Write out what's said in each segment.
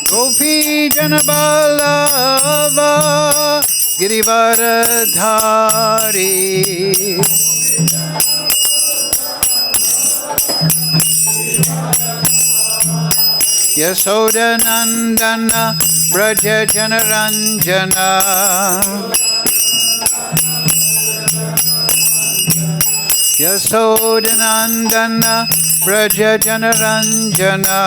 Gopi Janaballava Girivaradhari Yasoda Nandana Braja Janaranjana Yasoda Nandana Braja Janaranjana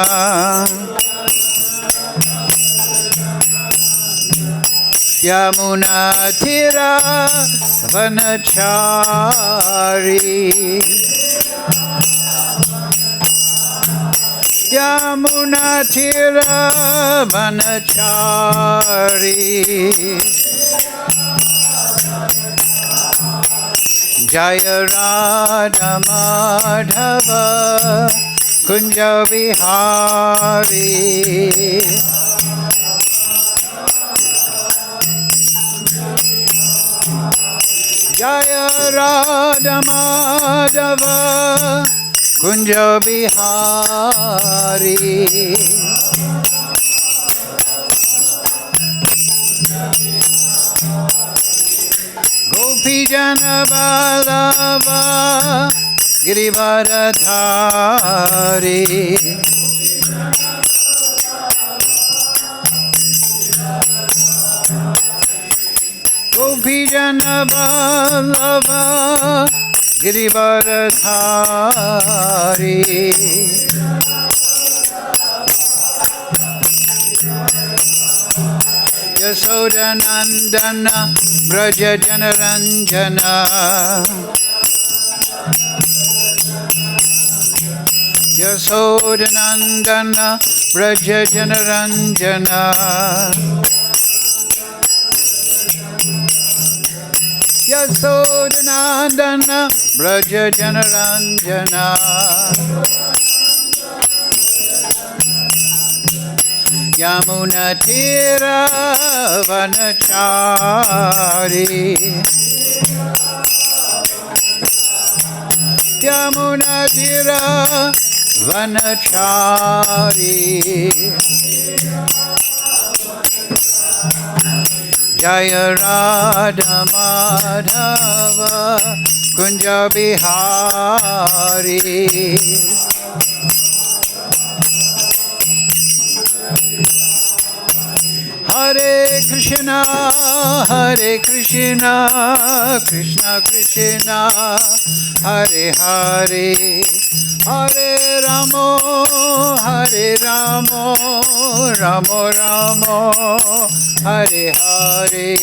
Yamuna Tira Vanachari Yamuna Tira Vanachari Jaya Radha Madhava Kunja Vihari Jaya Radha Madhava Kunja Bihari Gopi Jana Vallabha Girivaradhari Gopi Jana Vallabha Girivaradhari Yasoda Nandana Braja Janaranjana Yasoda Nandana Braja Janaranjana Yasoda Nandana Braja Janaranjana Yamuna Tira Vanachari Yamuna Tira Vanachari Jaya Radha Madhava Kunja Bihari Hare Krishna Krishna Krishna Hare Hare Hare Ramo Ramo Ramo Hare Hare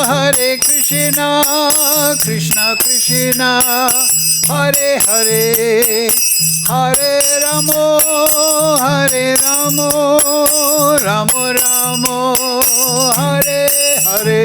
Hare Krishna Krishna Krishna Hare Hare Hare Ramo Ramo Ramo Hare Hare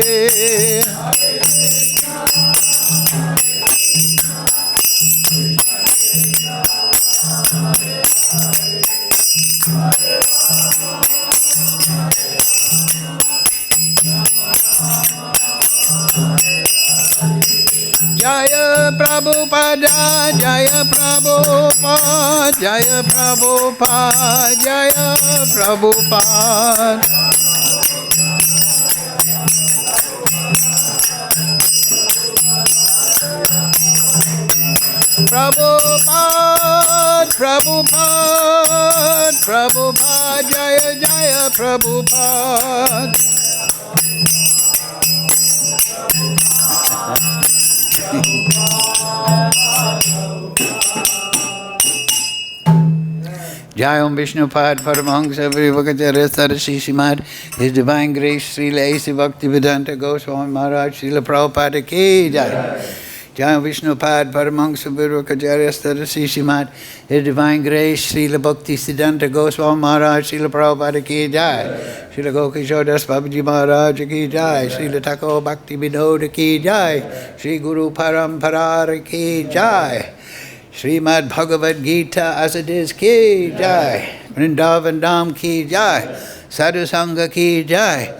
Jaya Prabhupada Jaya Prabhupada Jaya Prabhupada Jaya Prabhupada Prabhupada Jaya Jaya Prabhupada Jayam Vishnupad Paramahansa Vrivakata Rasarasi Simad His Divine Grace Srila A.C. Bhaktivedanta Goswami Maharaj Srila Prabhupada Ki Jai Jaya Vishnupad Paramahamsa Virukajarya Starasishimad, His Divine Grace, Srila Bhakti Siddhanta Goswami Maharaj, Srila Prabhupada Ki Jai, Srila Gokishore Das Babaji Maharaj Ki Jai, Srila Thakur Bhakti Vinod Ki Jai, Sri Guru Parampara Ki Jai, Srimad Bhagavad Gita as it is Ki Jai, Vrindavan Dham Ki Jai, Sadhu Sangha Ki Jai,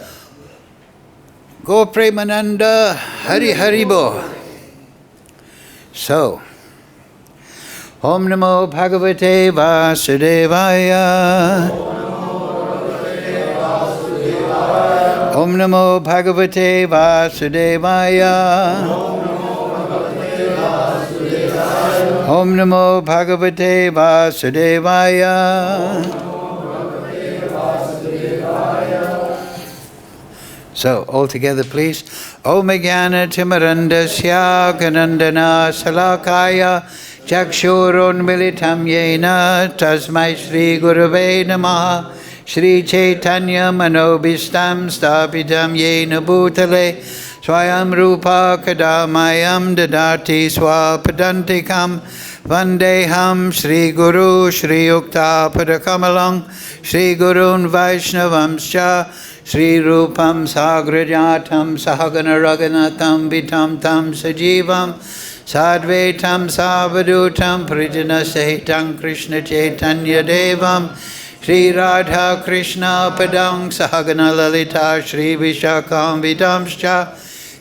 Go Premananda Hari Hari Bo. So, Om Namo Bhagavate Vasudevaya. Om Namo Bhagavate Vasudevaya. Om Namo Bhagavate Vasudevaya. So, all together please. Om Jnana Timirandasya Ganandana Salakaya Chakshurun Militam Yena Tasmai Shri Gurave Namaha Shri Chaitanya Manobhistam Stapitam Yena Bhutale Swayam Rupa Kadamayam Dadati Swapadantikam Vandeham Shri Guru Shri Yukta Padakamalang Shri Gurun Vaishnavamscha Shri Rupam Sagrajatam Sahagana Raganatam Vitam Tam Sajivam Sadvetam Savadutam Prijana Sahitam Krishna Chaitanya Devam Shri Radha Krishna Padang Sahagana Lalita Shri Vishakam Vidamscha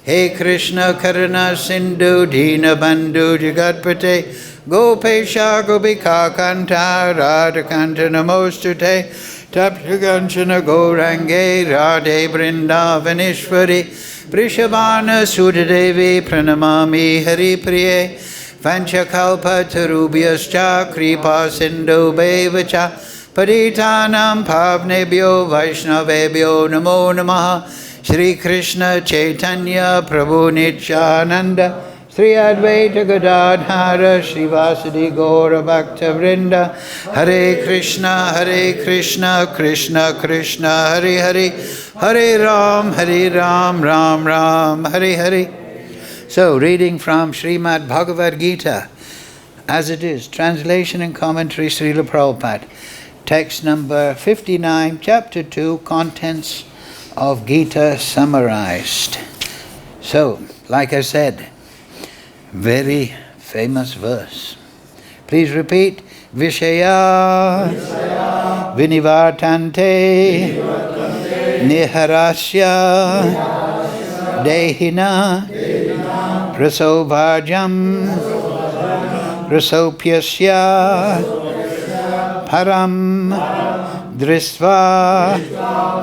He Krishna Karana Sindhu Dina Bandhu Jagatpate Gopesha Gopika Kanta Radha Kanta Namostute Tapyaganchana Gaurange Radhe Vrindavaneshwari Prishabhana Sudadevi Pranamami Hari Priye Vanchakalpa Tarubhyascha Kripa Sindhu Bevacha Paritanam Pavnebhyo Vaishnavebhyo Namo Namaha Shri Krishna Chaitanya Prabhu Nityananda Sri Advaita Gadadhara Srivasadi Gaura Bhakta Vrinda Hare Krishna Krishna Krishna Hare Hare Hare Ram Ram Ram Hare Hare. So reading from Srimad Bhagavad Gita as it is, translation and commentary Srila Prabhupada, text number 59, chapter 2, contents of Gita summarized. So, like I said, very famous verse. Please repeat. Viṣayā vinivartante nirāhārasya dehinaḥ rasa-varjaṁ rasopyasya param dṛṣṭvā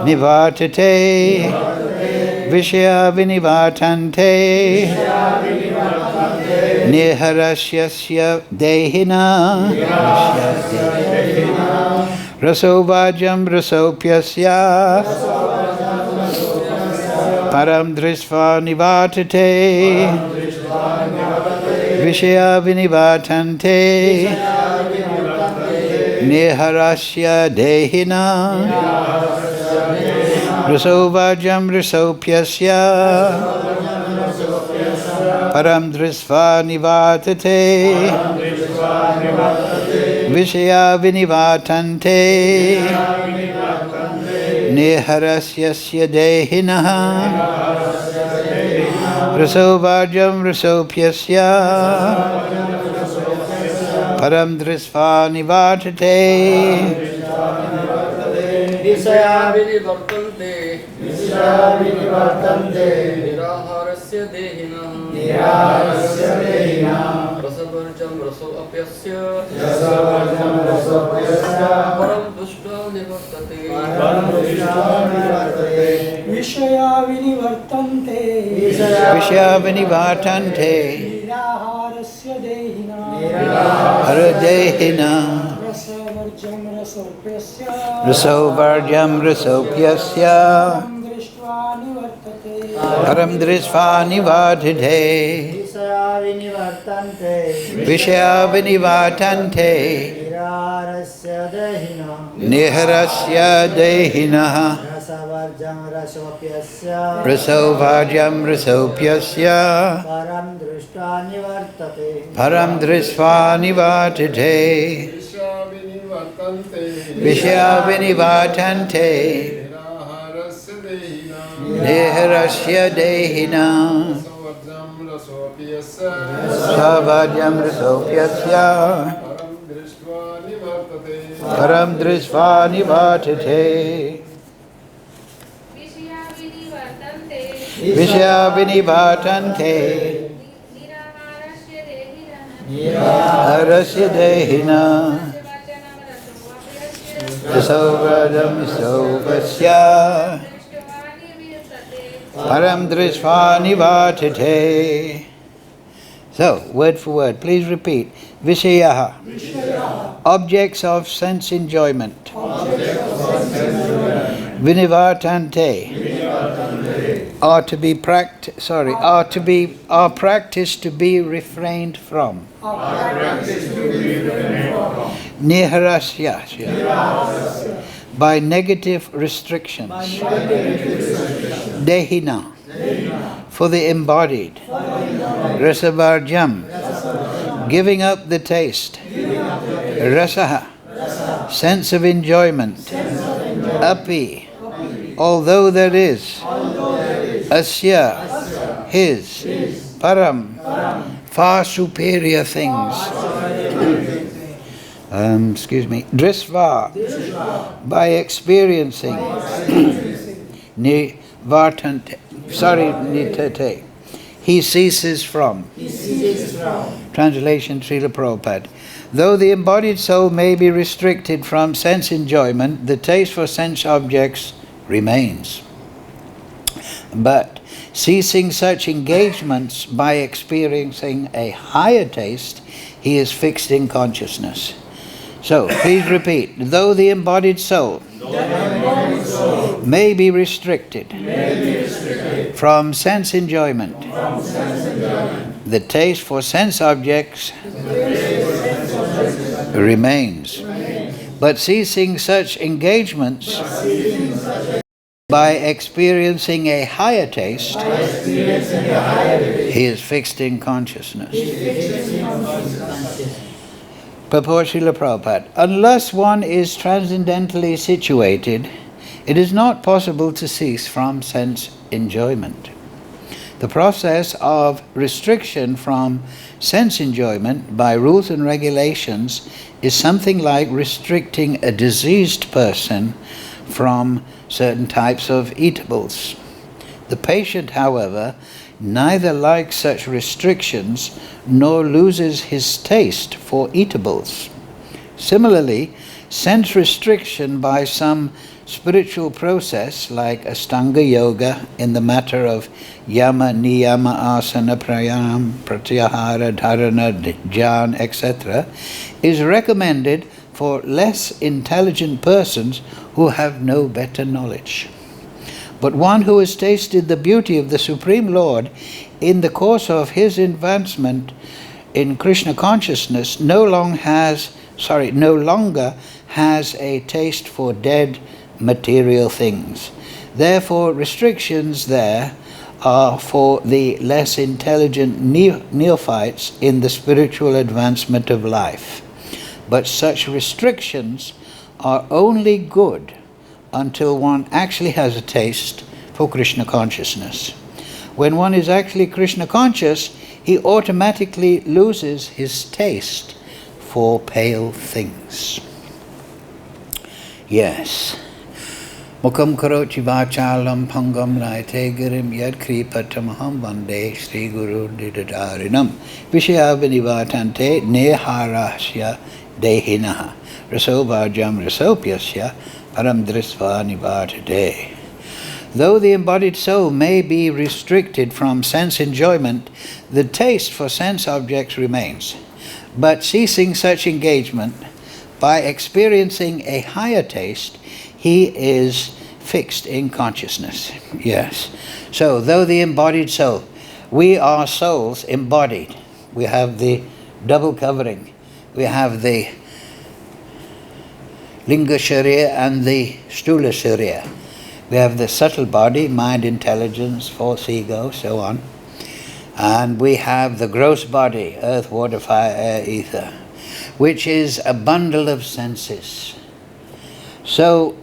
nivartate viṣayā vinivartante nirāhārasya dehinaḥ raso-varjaṁ rasopyasya param dṛṣṭvā nivartate viṣayā vinivartante nirāhārasya dehinaḥ raso-varjaṁ rasopyasya param dṛṣṭvā nivartate viṣayā vinivartante nirāhārasya dehinaḥ raso-varjaṁ rasopyasya param dṛṣṭvā nivartate viṣayā vinivartante nirāhārasya dehinaḥ rasa-varjaṁ raso-apyasya param dṛṣṭvā nivartate viṣayā vinivartante nirāhārasya dehinaḥ raso-varjaṁ rasopyasya param dṛṣṭvā nivartate viṣayā vinivartante nirāhārasya dehinaḥ rasa-varjaṁ rasopyasya rasa-varjaṁ rasopyasya param dṛṣṭvā nivartate param dṛṣṭvā nivartate viṣayā vinivartante viṣayā vinivartante nirāhārasya dehinaḥ rasa-varjaṁ rasa-varjaṁ rasopyasya rasopyasya param dṛṣṭvā param dṛṣṭvā nivartate nivartate viṣayā vinivartante nirāhārasya dehinaḥ rasa-varjaṁ rasopyasya param dṛṣṭvā nivartate. So, word for word, please repeat. Viṣayāḥ, objects of sense enjoyment. Vinivartante, are practiced to be refrained from. Nirāhārasya, by negative restrictions. Dehinaḥ, for the embodied. Rasa-varjaṁ, giving up the taste. Rasaḥ, sense of enjoyment. Api, although there is. Asya, his. Param, far superior things. dṛṣṭvā, by experiencing. nivartate, nitate, he ceases from. Translation, Srila Prabhupada. Though the embodied soul may be restricted from sense enjoyment, the taste for sense objects remains. But ceasing such engagements by experiencing a higher taste, he is fixed in consciousness. So, please repeat. Though the embodied soul may be restricted from sense enjoyment, the taste for sense objects remains. But ceasing such engagements by experiencing a higher taste, he is fixed in consciousness. Purport Srila Prabhupada. Unless one is transcendentally situated, it is not possible to cease from sense enjoyment. The process of restriction from sense enjoyment by rules and regulations is something like restricting a diseased person from certain types of eatables. The patient, however, neither likes such restrictions nor loses his taste for eatables. Similarly, sense restriction by some spiritual process like aṣṭāṅga-yoga in the matter of yama, niyama, āsana, param, pratyahara, dharana, dhyan, etc. is recommended for less intelligent persons who have no better knowledge. But one who has tasted the beauty of the Supreme Lord in the course of his advancement in Krishna consciousness no longer has a taste for dead material things. Therefore, restrictions there are for the less intelligent neophytes in the spiritual advancement of life. But such restrictions are only good until one actually has a taste for Krishna consciousness. When one is actually Krishna conscious, he automatically loses his taste for pale things. Yes. Mukam karochi vācālam pangam laite girim yad kripatamaham vande Sri Guru Didadarinam viṣayā vinivartante nirāhārasya dehinaḥ rasa-varjaṁ rasopyasya param dṛṣṭvā nivartate. Though the embodied soul may be restricted from sense enjoyment, the taste for sense objects remains. But ceasing such engagement, by experiencing a higher taste, he is fixed in consciousness. Yes. So, though the embodied soul, we are souls embodied. We have the double covering. We have the Linga Sharira and the Stula Sharira. We have the subtle body, mind, intelligence, false ego, so on. And we have the gross body, earth, water, fire, air, ether, which is a bundle of senses. So,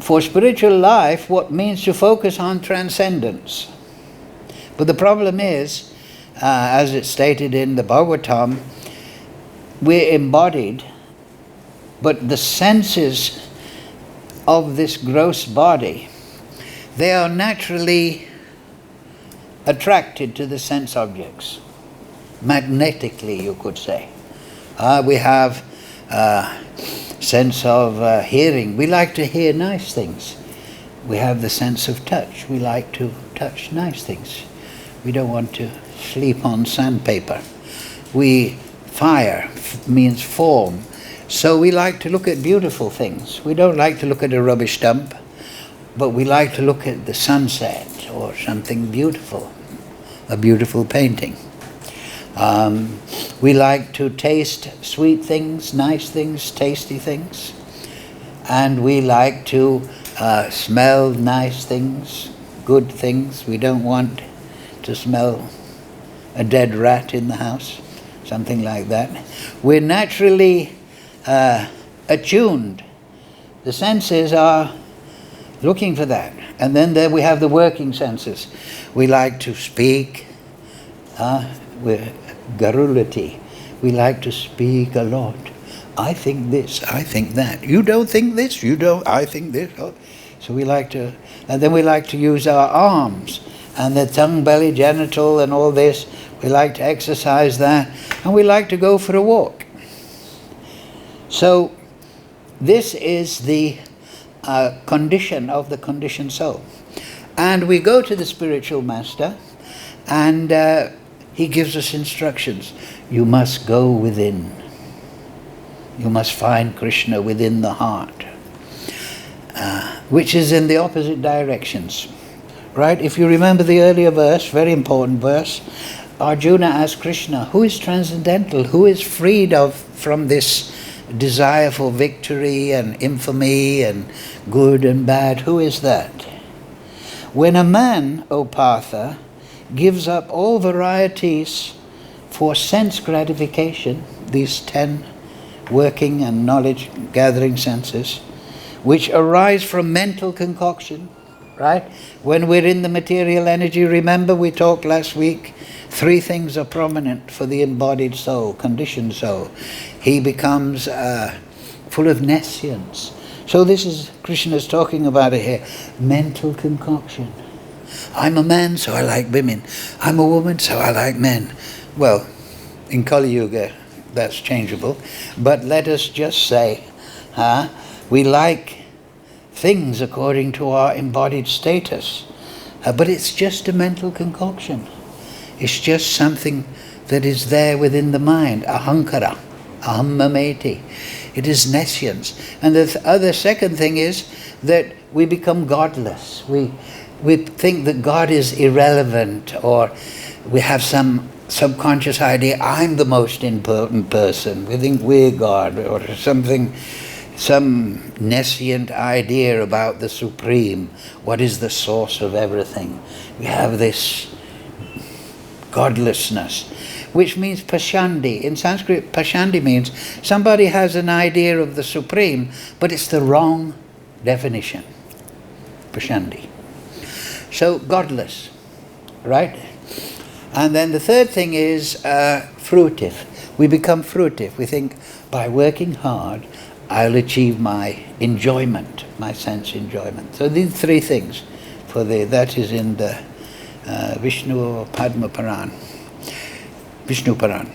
for spiritual life, what means to focus on transcendence. But the problem is, as it's stated in the Bhagavatam, we're embodied, but the senses of this gross body, they are naturally attracted to the sense objects. Magnetically, you could say. We have sense of hearing. We like to hear nice things. We have the sense of touch. We like to touch nice things. We don't want to sleep on sandpaper. Fire means form. So we like to look at beautiful things. We don't like to look at a rubbish dump, but we like to look at the sunset or something beautiful, a beautiful painting. We like to taste sweet things, nice things, tasty things. And we like to smell nice things, good things. We don't want to smell a dead rat in the house, something like that. We're naturally attuned. The senses are looking for that. And then there we have the working senses. We like to speak. We're garrulity. We like to speak a lot. I think this, I think that. You don't think this, you don't, I think this. Oh. So we like to, and then we like to use our arms and the tongue, belly, genital and all this. We like to exercise that. And we like to go for a walk. So this is the condition of the conditioned soul. And we go to the spiritual master and he gives us instructions. You must go within. You must find Krishna within the heart, which is in the opposite directions. Right? If you remember the earlier verse, very important verse, Arjuna asked Krishna, who is transcendental? Who is freed from this desire for victory and infamy and good and bad? Who is that? When a man, O Partha, gives up all varieties for sense gratification, these 10 working and knowledge gathering senses, which arise from mental concoction, right? When we're in the material energy, remember we talked last week, 3 things are prominent for the embodied soul, conditioned soul. He becomes full of nescience. So this is, Krishna's talking about it here, mental concoction. I'm a man, so I like women. I'm a woman, so I like men. Well, in Kali Yuga, that's changeable. But let us just say, we like things according to our embodied status. But it's just a mental concoction. It's just something that is there within the mind. Ahankara, aham mameti. It is nescience. And the second thing is that we become godless. We think that God is irrelevant, or we have some subconscious idea, I'm the most important person. We think we're God, or something, some nescient idea about the Supreme. What is the source of everything? We have this godlessness, which means pashandi. In Sanskrit, pashandi means somebody has an idea of the Supreme, but it's the wrong definition. Pashandi. So, godless, right? And then the third thing is fruitive. We become fruitive. We think, by working hard, I'll achieve my enjoyment, my sense enjoyment. So these 3 things, that is in the Vishnu Padma Puran, Vishnu Puran,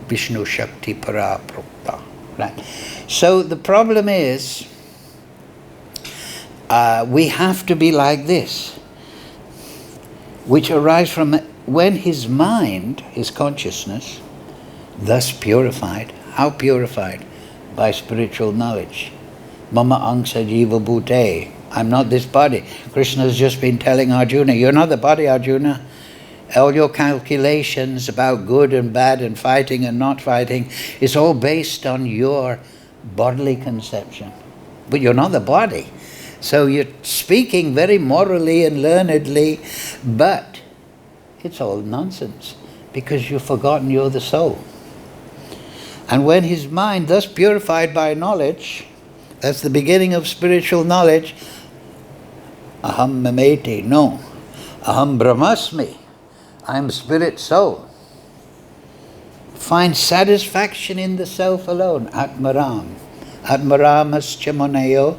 Vishnu Shakti Para Prokta. Right? So the problem is, we have to be like this, which arises from when his mind, his consciousness, thus purified. How purified? By spiritual knowledge. Mama angsa jiva bhute. I'm not this body. Krishna has just been telling Arjuna, you're not the body, Arjuna. All your calculations about good and bad and fighting and not fighting is all based on your bodily conception. But you're not the body. So you're speaking very morally and learnedly, but it's all nonsense because you've forgotten you're the soul. And when his mind, thus purified by knowledge, that's the beginning of spiritual knowledge, aham mameti, no, aham brahmasmi, I'm spirit soul, find satisfaction in the self alone, atmaram. Atmaramascha monayo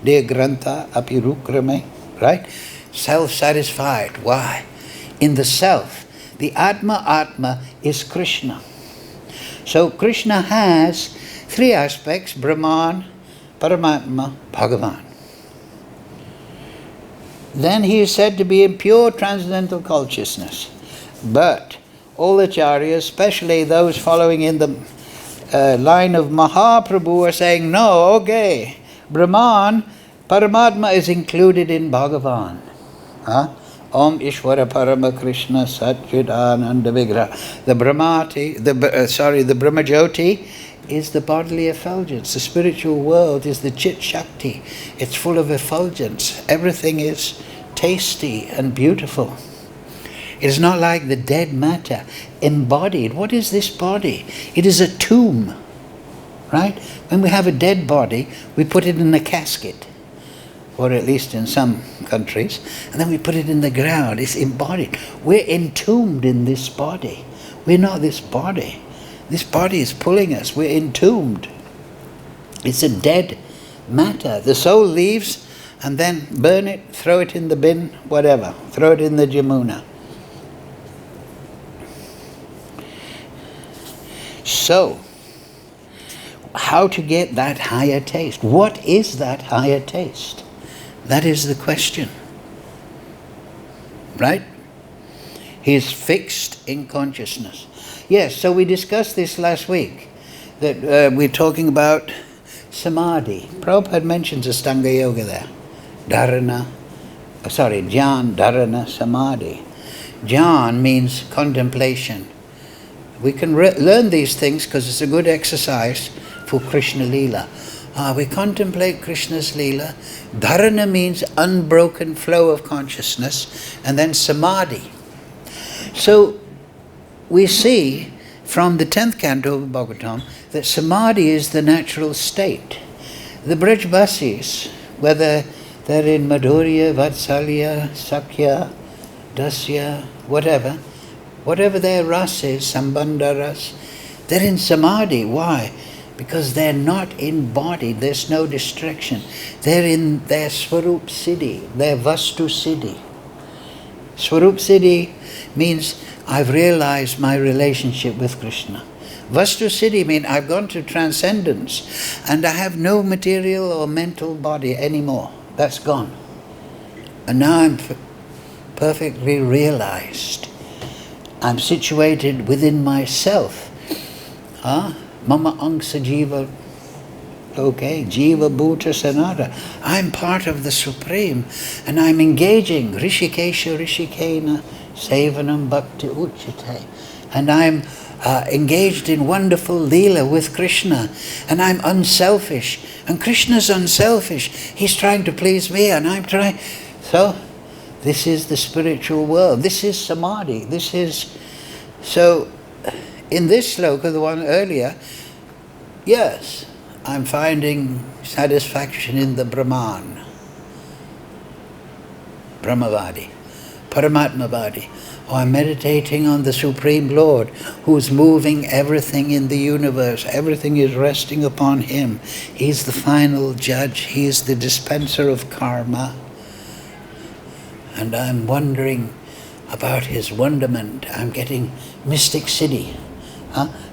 de grantha apirukrame, right? Self-satisfied. Why? In the self. The Atma is Krishna. So Krishna has three aspects: Brahman, Paramatma, Bhagavan. Then he is said to be in pure transcendental consciousness. But all acharyas, especially those following in the line of Mahaprabhu, are saying, no, okay, Brahman, Paramatma is included in Bhagavan. Om Ishvara Parama Krishna Satchidananda Vigraha. The Brahmajyoti is the bodily effulgence. The spiritual world is the Chit Shakti. It's full of effulgence. Everything is tasty and beautiful. It is not like the dead matter, embodied. What is this body? It is a tomb, right? When we have a dead body, we put it in a casket, or at least in some countries, and then we put it in the ground. It's embodied. We're entombed in this body. We're not this body. This body is pulling us. We're entombed. It's a dead matter. The soul leaves and then burn it, throw it in the bin, whatever. Throw it in the Jamuna. So, how to get that higher taste? What is that higher taste? That is the question. Right? He is fixed in consciousness. Yes, so we discussed this last week, that we're talking about samadhi. Prabhupada mentions aṣṭāṅga-yoga there. Jnana, dharana, samadhi. Jnana means contemplation. We can learn these things because it's a good exercise for Krishna Leela. We contemplate Krishna's Leela. Dharana means unbroken flow of consciousness. And then samadhi. So we see from the 10th canto of Bhagavatam that samadhi is the natural state. The Brajbasis, whether they're in Madhurya, Vatsalya, Sakhya, Dasya, whatever their ras is, Sambandha ras, they're in samadhi. Why? Because they're not embodied, there's no distraction. They're in their Swarup Siddhi, their Vastu Siddhi. Swarup Siddhi means I've realized my relationship with Krishna. Vastu Siddhi means I've gone to transcendence and I have no material or mental body anymore. That's gone. And now I'm perfectly realized. I'm situated within myself. Mama angsa jiva loke, jiva bhuta sanata. I'm part of the Supreme and I'm engaging Rishikesha Rishikena Sevanam Bhakti Uchite. And I'm engaged in wonderful Leela with Krishna. And I'm unselfish. And Krishna's unselfish. He's trying to please me and I'm trying. So, this is the spiritual world. This is samadhi. This is... So, in this sloka, the one earlier, yes, I'm finding satisfaction in the Brahman. Brahmavadi. Paramatmavadi. Or I'm meditating on the Supreme Lord who's moving everything in the universe. Everything is resting upon Him. He's the final judge. He is the dispenser of karma. And I'm wondering about His wonderment. I'm getting mystic siddhi.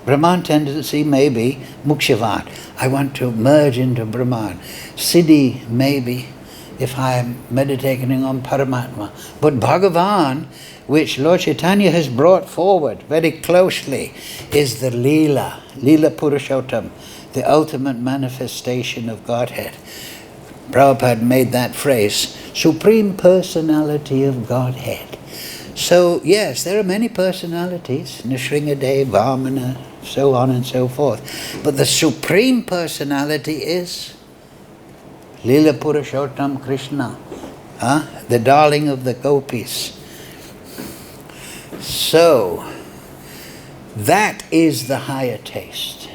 Brahman tendency may be mukshavat. I want to merge into Brahman. Siddhi maybe if I'm meditating on Paramatma. But Bhagavan, which Lord Chaitanya has brought forward very closely, is the Leela, Leela Purushottam, the ultimate manifestation of Godhead. Prabhupada made that phrase, Supreme Personality of Godhead. So yes, there are many personalities, Nrsimhadev, Vamana, so on and so forth. But the Supreme Personality is Lila Purushottam Krishna, the darling of the gopis. So, that is the higher taste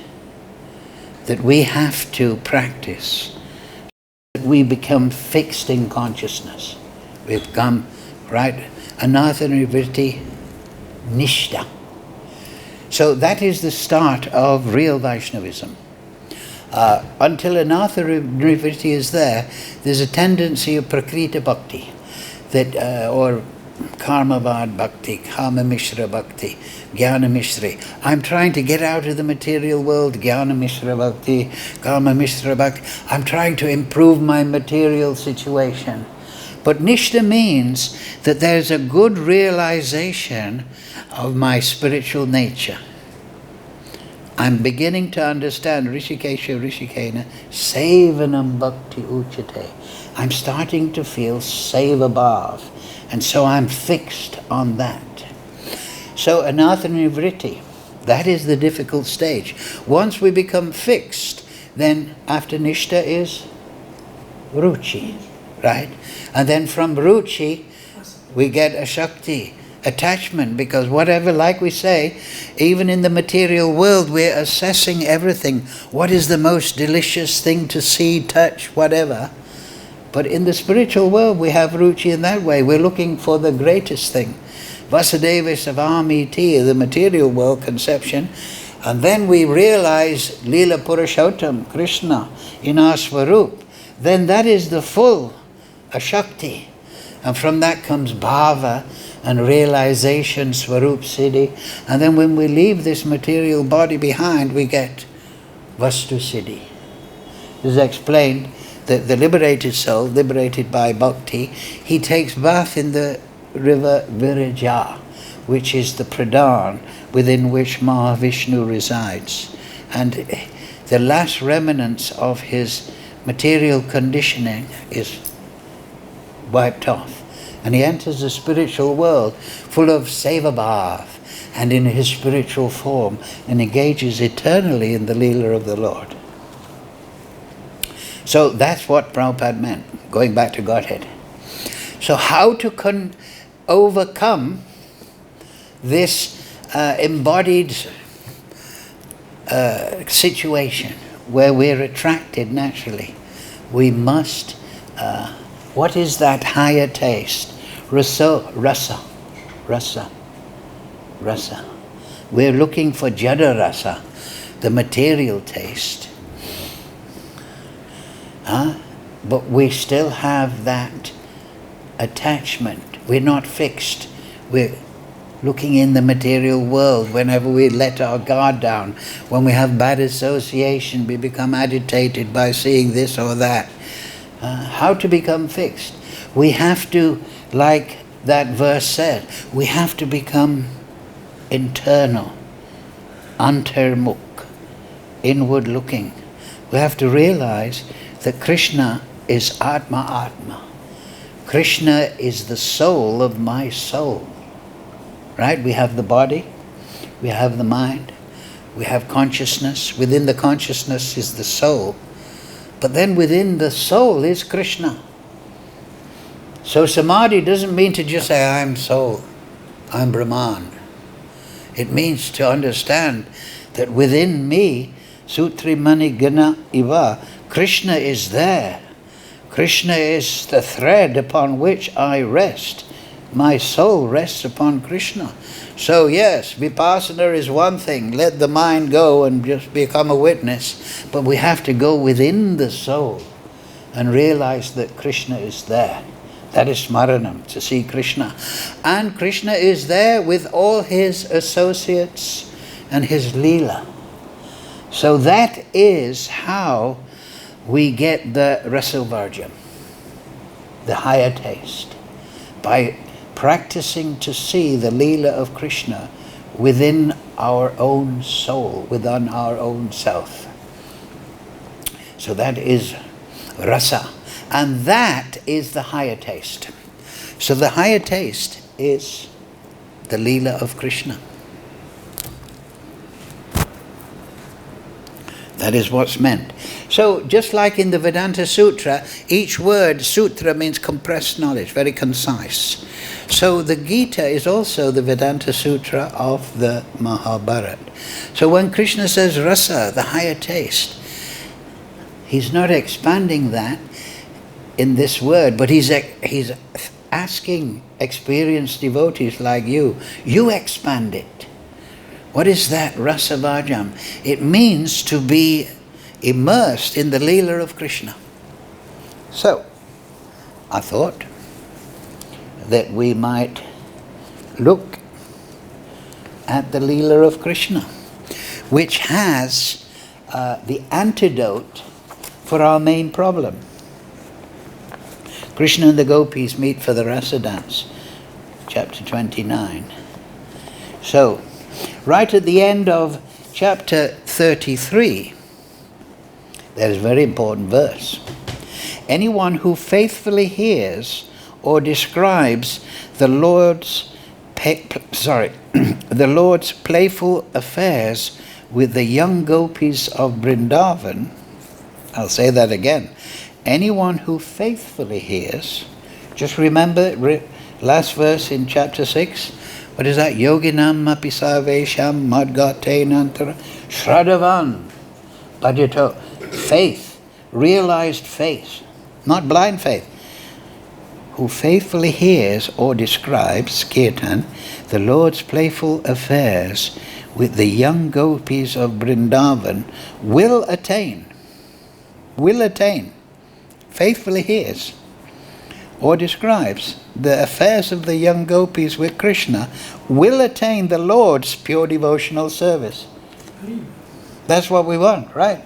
that we have to practice. That we become fixed in consciousness. We become, right, anartha nivritti nishtha. So that is the start of real Vaishnavism. Until anartha nivritti is there, there's a tendency of prakrita bhakti, that, or karmavad bhakti, kama mishra bhakti, jnana mishra. I'm trying to get out of the material world, jnana mishra bhakti, kama mishra bhakti. I'm trying to improve my material situation. But nishtha means that there's a good realization of my spiritual nature. I'm beginning to understand Rishikesha Rishikena Sevanam Bhakti Uchate. I'm starting to feel seva bhav, and so I'm fixed on that. So anartha nivritti, that is the difficult stage. Once we become fixed, then after nishtha is ruchi, right? And then from ruchi we get a shakti, attachment, because whatever, like we say, even in the material world we're assessing everything. What is the most delicious thing to see, touch, whatever. But in the spiritual world we have ruchi in that way. We're looking for the greatest thing. Vasudeva Savamiti, the material world conception. And then we realize Lila Purushottam Kṛṣṇa in our Swarup. Then that is the full Ashakti. And from that comes bhava and realization, Swarup Siddhi. And then when we leave this material body behind, we get Vastu Siddhi. This is explained that the liberated soul, liberated by bhakti, he takes bath in the river Viṛajā, which is the pradhan within which Mahavishnu resides. And the last remnants of his material conditioning is wiped off. And he enters the spiritual world full of seva bhav and in his spiritual form, and engages eternally in the Leela of the Lord. So that's what Prabhupada meant, going back to Godhead. So how to overcome this embodied situation where we're attracted naturally? We must, what is that higher taste? Rasa. We're looking for jada rasa, the material taste. But we still have that attachment. We're not fixed. We're looking in the material world whenever we let our guard down. When we have bad association, we become agitated by seeing this or that. How to become fixed? We have to, like that verse said, we have to become internal, antarmukh, inward looking. We have to realize that Krishna is Atma. Krishna is the soul of my soul. Right? We have the body, we have the mind, we have consciousness. Within the consciousness is the soul. But then within the soul is Krishna. So samadhi doesn't mean to just say, I'm soul, I'm Brahman. It means to understand that within me, Sutrimani Gana Iva, Krishna is there. Krishna is the thread upon which I rest. My soul rests upon Krishna. So yes, vipassana is one thing. Let the mind go and just become a witness. But we have to go within the soul and realize that Krishna is there. That is smaranam, to see Krishna. And Krishna is there with all his associates and his leela. So that is how we get the rasa-varjaṁ, the higher taste, by practicing to see the leela of Krishna within our own soul, within our own self. So that is rasa. And that is the higher taste. So the higher taste is the leela of Krishna. That is what's meant. So just like in the Vedanta Sutra, each word, sutra, means compressed knowledge, very concise. So the Gita is also the Vedanta Sutra of the Mahabharata. So when Krishna says rasa, the higher taste, he's not expanding that in this word, but he's asking experienced devotees like you expand it. What is that, rasa-varjaṁ? It means to be immersed in the Leela of Krishna. So, I thought that we might look at the Leela of Krishna, which has the antidote for our main problem. Krishna and the gopis meet for the rasa dance, chapter 29. So, right at the end of chapter 33, there's a very important verse. Anyone who faithfully hears or describes the Lord's the Lord's playful affairs with the young gopis of Vrindavan, I'll say that again. Anyone who faithfully hears, just remember last verse in chapter 6, what is that? Yoginam api sarvesham madgatenantara shraddhavan bhajato. Faith, realized faith, not blind faith. Who faithfully hears or describes, kirtan, the Lord's playful affairs with the young gopis of Vrindavan will attain, faithfully hears or describes the affairs of the young gopis with Krishna, will attain the Lord's pure devotional service. That's what we want, right?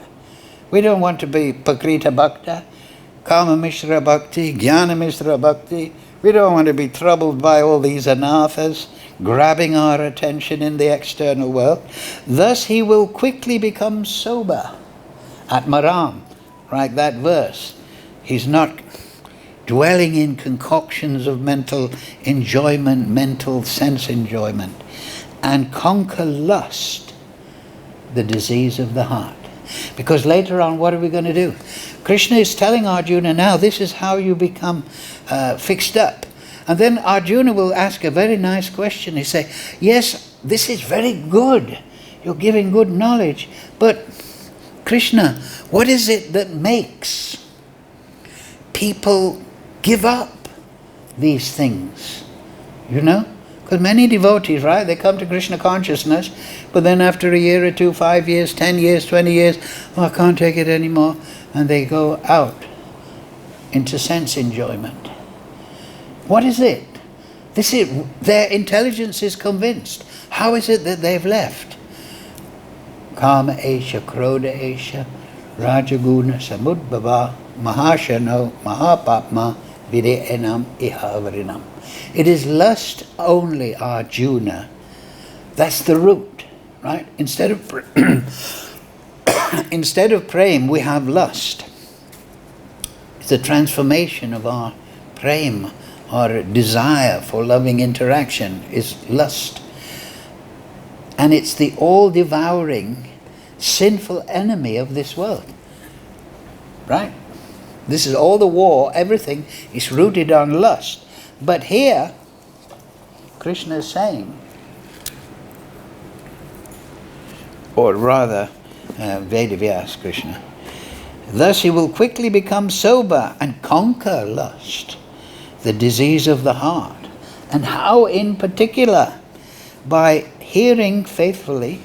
We don't want to be Pakrita Bhakta, Kama Mishra Bhakti, Jnana Mishra Bhakti. We don't want to be troubled by all these anathas grabbing our attention in the external world. Thus he will quickly become sober. Atmaram, like that verse. He's not dwelling in concoctions of mental enjoyment, mental sense enjoyment, and conquer lust, the disease of the heart. Because later on, what are we going to do? Krishna is telling Arjuna now, this is how you become fixed up. And then Arjuna will ask a very nice question. He say, yes, this is very good. You're giving good knowledge. But Krishna, what is it that makes people give up these things? You know? Because many devotees, right, they come to Krishna consciousness, but then after a year or two, 5 years, 10 years, 20 years, oh, I can't take it anymore, and they go out into sense enjoyment. What is it? Their intelligence is convinced. How is it that they've left? Kama esha, krodha esha, rajaguna samudbhava, mahashano, mahapapma, vide'enam ihavarinam. It is lust only, Arjuna. That's the root, right? Instead of prem, we have lust. It's a transformation of our prem, our desire for loving interaction is lust. And it's the all-devouring, sinful enemy of this world, right? This is all the war, everything is rooted on lust. But here, Krishna is saying, or rather, Vedavyas Krishna, thus he will quickly become sober and conquer lust, the disease of the heart. And how in particular? By hearing faithfully.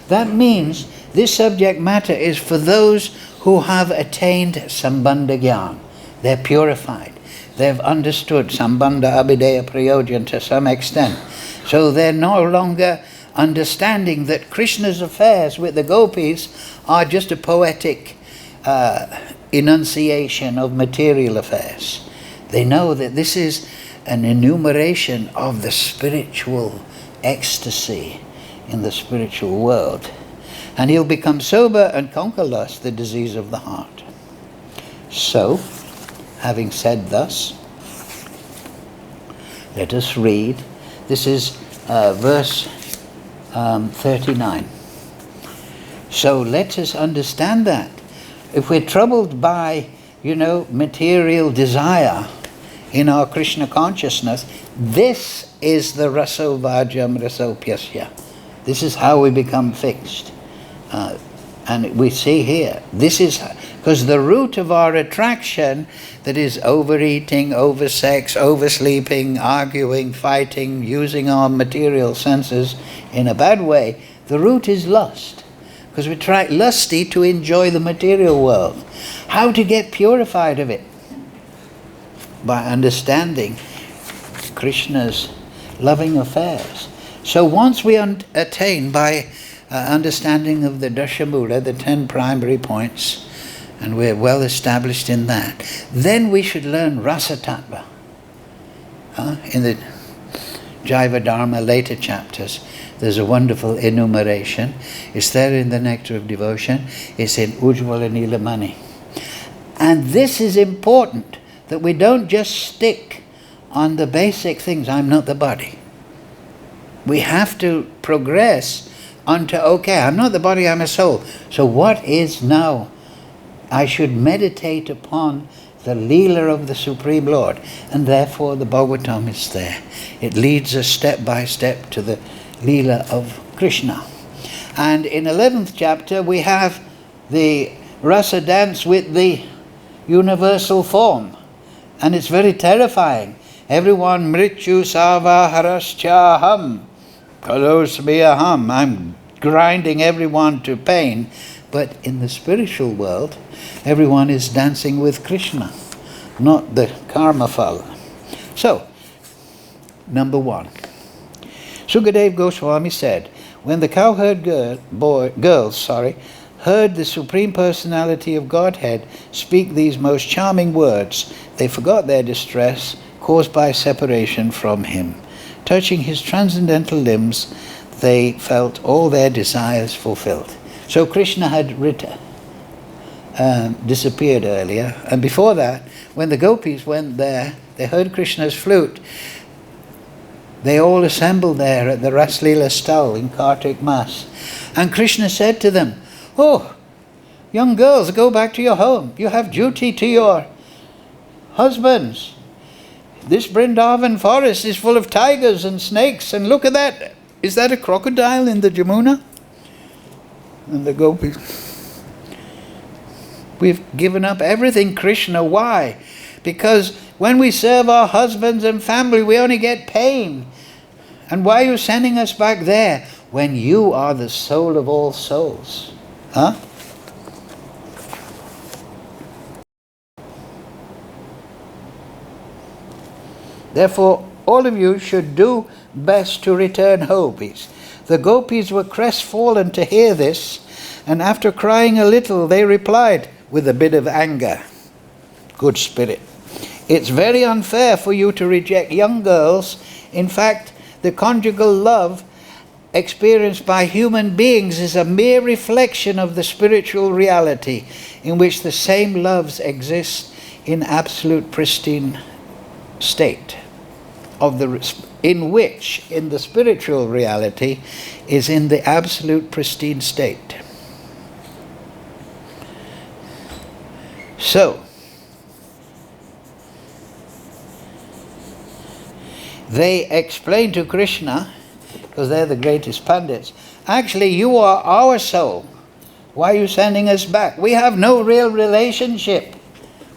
That means this subject matter is for those who have attained sambandha jnana. They're purified. They've understood sambandha abhideya prayojan to some extent. So they're no longer understanding that Krishna's affairs with the gopis are just a poetic enunciation of material affairs. They know that this is an enumeration of the spiritual ecstasy in the spiritual world. And he'll become sober and conquer lust, the disease of the heart. So, having said thus, let us read. This is verse 39. So let us understand that. if we're troubled by, material desire in our Krishna consciousness, this is the rasa-varjaṁ rasopyasya. This is how we become fixed. And we see here, this is because the root of our attraction, that is overeating, oversex, oversleeping, arguing, fighting, using our material senses in a bad way, the root is lust. Because we try lusty to enjoy the material world. How to get purified of it? By understanding Krishna's loving affairs. So once we attain by understanding of the Dashamula, the 10 primary points, and we're well established in that, then we should learn rasa-tattva. In the Jaiva Dharma later chapters, there's a wonderful enumeration. It's there in the Nectar of Devotion. It's in Ujjvala Nilamani. And this is important, that we don't just stick on the basic things. I'm not the body. We have to progress onto, okay, I'm not the body, I'm a soul. So what is now? I should meditate upon the Leela of the Supreme Lord. And therefore the Bhagavatam is there. It leads us step by step to the Leela of Krishna. And in 11th chapter we have the rasa dance with the universal form. And it's very terrifying. Everyone, mrityu sava haraschaham, kalosmiyaham. I'm grinding everyone to pain. But in the spiritual world, everyone is dancing with Krishna, not the karma phala. So, number 1. Sukadeva Goswami said, when the cowherd girls heard the Supreme Personality of Godhead speak these most charming words, they forgot their distress caused by separation from him. Touching his transcendental limbs, they felt all their desires fulfilled. So Krishna had disappeared earlier, and before that, when the gopis went there, they heard Krishna's flute. They all assembled there at the Raslila stall in Kartik Mas. And Krishna said to them, oh, young girls, go back to your home. You have duty to your husbands. This Vrindavan forest is full of tigers and snakes, and look at that. Is that a crocodile in the Jamuna? And the gopis, we've given up everything, Krishna. Why? Because when we serve our husbands and family, we only get pain. And why are you sending us back there when you are the soul of all souls? Therefore, all of you should do best to return home. The gopis were crestfallen to hear this, and after crying a little, they replied with a bit of anger, good spirit, it's very unfair for you to reject young girls. In fact, the conjugal love experienced by human beings is a mere reflection of the spiritual reality in which the same loves exist in absolute pristine state. In the spiritual reality is in the absolute pristine state. So, they explain to Krishna, because they're the greatest pandits, actually you are our soul. Why are you sending us back? We have no real relationship.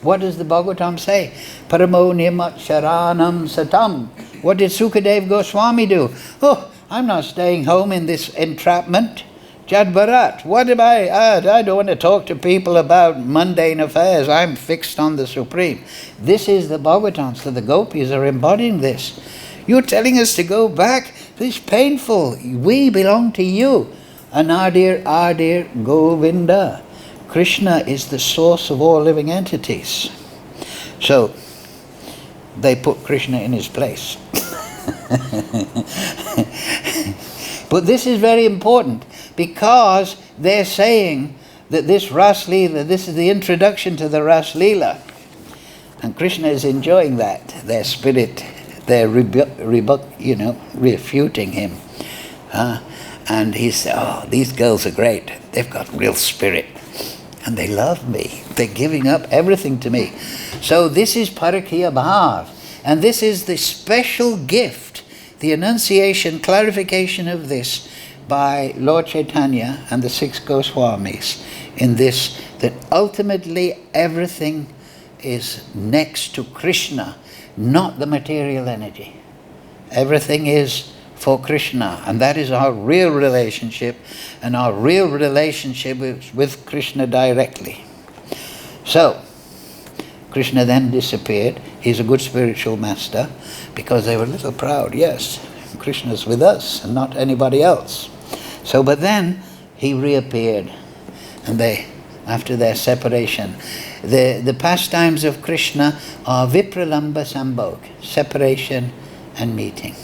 What does the Bhagavatam say? Paramo nimat-sharanam satam. What did Sukadeva Goswami do? Oh, I'm not staying home in this entrapment. Jad Bharat, what am I don't want to talk to people about mundane affairs. I'm fixed on the Supreme. This is the Bhagavatam, so the gopis are embodying this. You're telling us to go back? This is painful. We belong to you. Anadir Adir Govinda. Krishna is the source of all living entities. So, they put Krishna in his place. But this is very important, because they're saying that this Ras Leela, this is the introduction to the Ras Leela. And Krishna is enjoying that. Their spirit, they're refuting him. And he said, oh, these girls are great. They've got real spirit. and they love me. They're giving up everything to me. So this is Parakya Bhav. And this is the special gift, the enunciation, clarification of this by Lord Chaitanya and the 6 Goswamis in this, that ultimately everything is next to Krishna, not the material energy. Everything is for Krishna, and that is our real relationship, and our real relationship is with Krishna directly. So, Krishna then disappeared. He's a good spiritual master, because they were a little proud. Yes, Krishna's with us and not anybody else. So, but then he reappeared, and they, after their separation, the pastimes of Krishna are vipralamba sambhog, separation and meeting.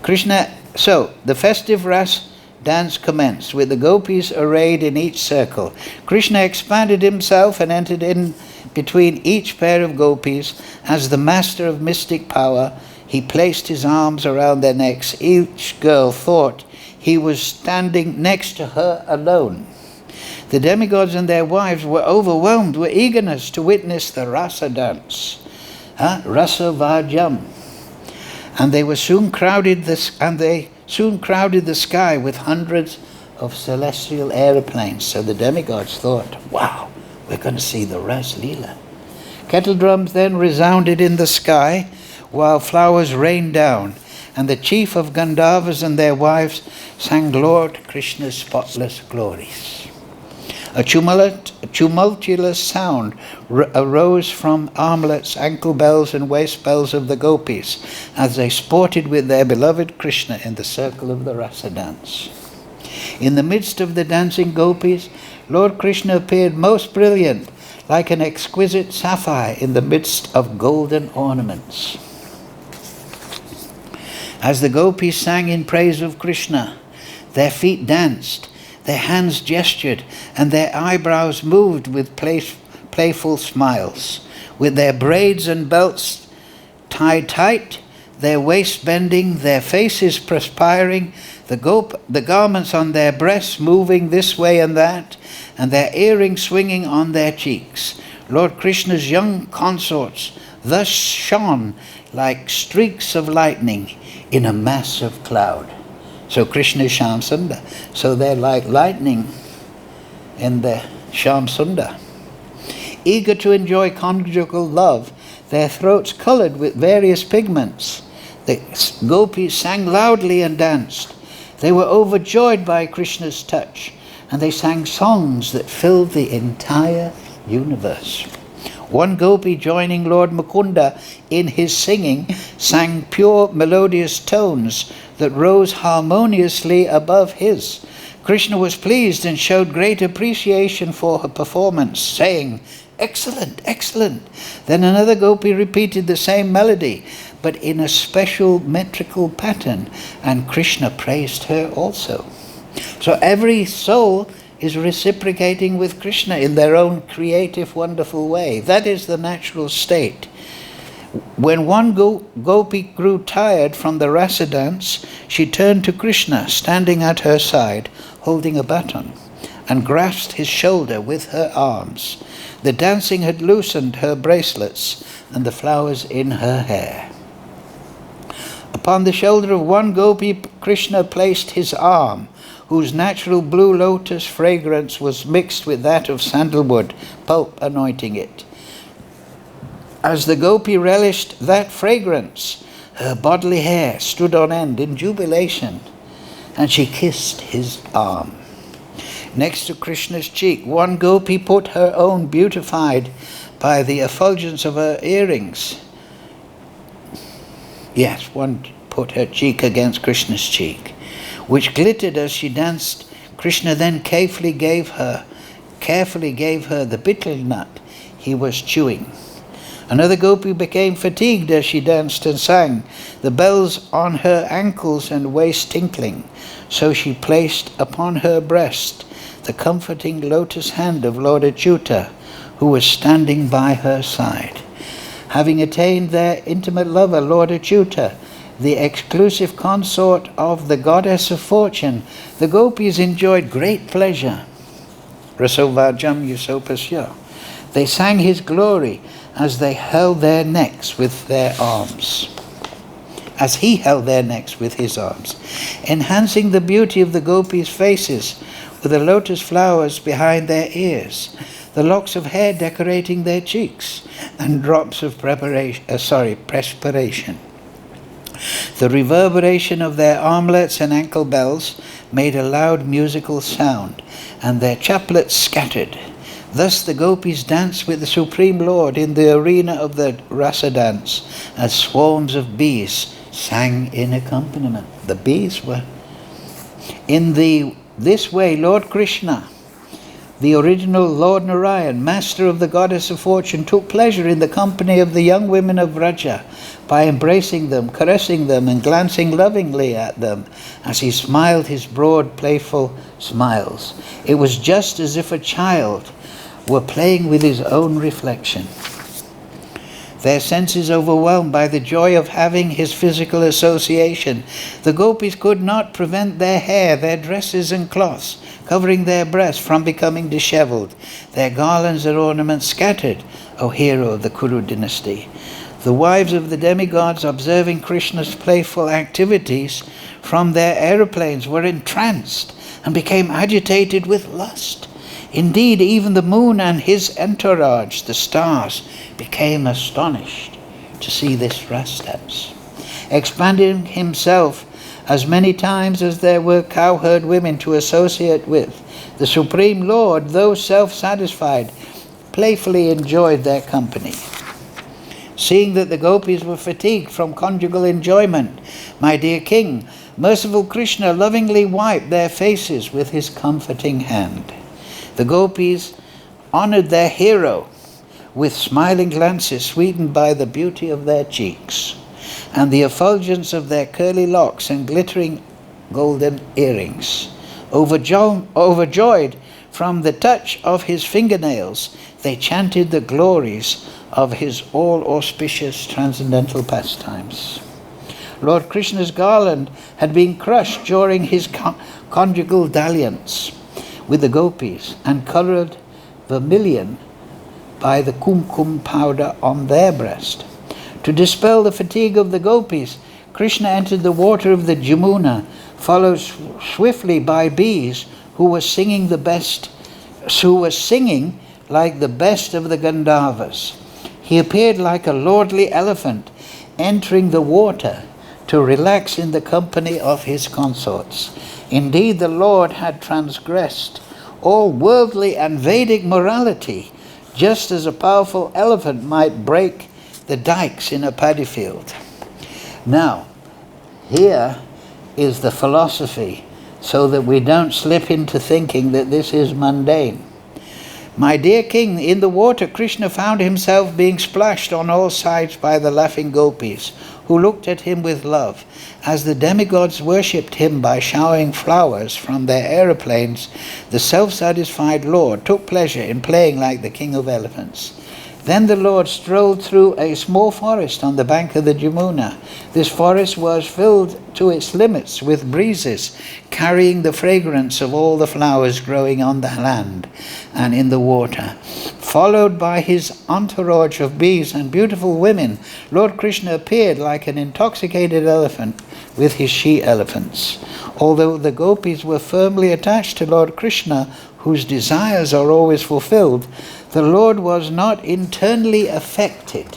Krishna, so the festive ras dance commenced with the gopis arrayed in each circle. Krishna expanded himself and entered in between each pair of gopis as the master of mystic power. He placed his arms around their necks. Each girl thought he was standing next to her alone. The demigods and their wives were overwhelmed with eagerness to witness the rasa dance, rasa-varjaṁ, and they soon crowded the sky with hundreds of celestial aeroplanes. So the demigods thought, wow, we're going to see the Ras Leela. Kettle drums then resounded in the sky while flowers rained down, and the chief of Gandharvas and their wives sang Lord Krishna's spotless glories. A tumultuous sound arose from armlets, ankle bells and waist bells of the gopis as they sported with their beloved Krishna in the circle of the rasa dance. In the midst of the dancing gopis, Lord Krishna appeared most brilliant, like an exquisite sapphire in the midst of golden ornaments. As the gopis sang in praise of Krishna, their feet danced, their hands gestured, and their eyebrows moved with playful smiles. With their braids and belts tied tight, their waists bending, their faces perspiring, the garments on their breasts moving this way and that, and their earrings swinging on their cheeks. Lord Krishna's young consorts thus shone like streaks of lightning in a mass of cloud. So Krishna is Shyam Sundar. So they're like lightning in the Shyam Sundar. Eager to enjoy conjugal love, their throats coloured with various pigments. The gopis sang loudly and danced. They were overjoyed by Krishna's touch, and they sang songs that filled the entire universe. One gopi, joining Lord Mukunda in his singing, sang pure melodious tones that rose harmoniously above his. Krishna was pleased and showed great appreciation for her performance, saying, "Excellent, excellent." Then another gopi repeated the same melody, but in a special metrical pattern, and Krishna praised her also. So every soul is reciprocating with Krishna in their own creative, wonderful way. That is the natural state. When one gopi grew tired from the rasa dance, she turned to Krishna, standing at her side, holding a baton, and grasped his shoulder with her arms. The dancing had loosened her bracelets and the flowers in her hair. Upon the shoulder of one gopi, Krishna placed his arm, whose natural blue lotus fragrance was mixed with that of sandalwood pulp, anointing it. As the gopi relished that fragrance, her bodily hair stood on end in jubilation, and she kissed his arm. Next to Krishna's cheek, one gopi put her own beautified by the effulgence of her earrings. Yes, one put her cheek against Krishna's cheek, which glittered as she danced. Krishna then carefully gave her the betel nut he was chewing. Another gopi became fatigued as she danced and sang, the bells on her ankles and waist tinkling. So she placed upon her breast the comforting lotus hand of Lord Achyuta, who was standing by her side. Having attained their intimate lover, Lord Achyuta, the exclusive consort of the goddess of fortune, the gopis enjoyed great pleasure. rasa-varjaṁ yusopasya. They sang his glory as they held their necks with their arms, as he held their necks with his arms, enhancing the beauty of the gopis' faces with the lotus flowers behind their ears, the locks of hair decorating their cheeks, and drops of perspiration. The reverberation of their armlets and ankle bells made a loud musical sound, and their chaplets scattered. Thus the gopis danced with the Supreme Lord in the arena of the rasa dance, as swarms of bees sang in accompaniment. The bees were... This way, Lord Kṛṣṇa, the original Lord Narayan, master of the goddess of fortune, took pleasure in the company of the young women of Vraja by embracing them, caressing them, and glancing lovingly at them as he smiled his broad, playful smiles. It was just as if a child were playing with his own reflection. Their senses overwhelmed by the joy of having his physical association, the gopis could not prevent their hair, their dresses and cloths covering their breasts from becoming dishevelled, their garlands and ornaments scattered, O hero of the Kuru dynasty. The wives of the demigods, observing Krishna's playful activities from their aeroplanes, were entranced and became agitated with lust. Indeed, even the moon and his entourage, the stars, became astonished to see this rasa dance. Expanding himself as many times as there were cowherd women to associate with, the Supreme Lord, though self-satisfied, playfully enjoyed their company. Seeing that the gopis were fatigued from conjugal enjoyment, my dear king, merciful Kṛṣṇa lovingly wiped their faces with his comforting hand. The gopis honored their hero with smiling glances sweetened by the beauty of their cheeks and the effulgence of their curly locks and glittering golden earrings. Overjoyed from the touch of his fingernails, they chanted the glories of his all-auspicious transcendental pastimes. Lord Kṛṣṇa's garland had been crushed during his conjugal dalliance with the gopis and coloured vermilion by the kumkum powder on their breast. To dispel the fatigue of the gopis, Kṛṣṇa entered the water of the Jamuna, followed swiftly by bees who were singing like the best of the Gandharvas. He appeared like a lordly elephant entering the water to relax in the company of his consorts. Indeed, the Lord had transgressed all worldly and Vedic morality, just as a powerful elephant might break the dikes in a paddy field. Now, here is the philosophy, so that we don't slip into thinking that this is mundane. My dear king, in the water, Kṛṣṇa found himself being splashed on all sides by the laughing gopis, who looked at him with love. As the demigods worshipped him by showering flowers from their aeroplanes, the self-satisfied Lord took pleasure in playing like the king of elephants. Then the Lord strolled through a small forest on the bank of the Jamuna. This forest was filled to its limits with breezes, carrying the fragrance of all the flowers growing on the land and in the water. Followed by his entourage of bees and beautiful women, Lord Kṛṣṇa appeared like an intoxicated elephant with his she-elephants. Although the gopis were firmly attached to Lord Kṛṣṇa, whose desires are always fulfilled, the Lord was not internally affected,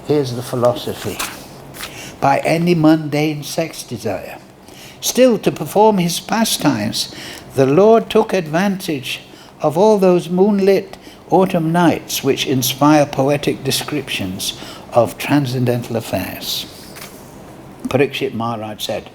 here's the philosophy, by any mundane sex desire. Still, to perform his pastimes, the Lord took advantage of all those moonlit autumn nights which inspire poetic descriptions of transcendental affairs. Parikshit Maharaj said,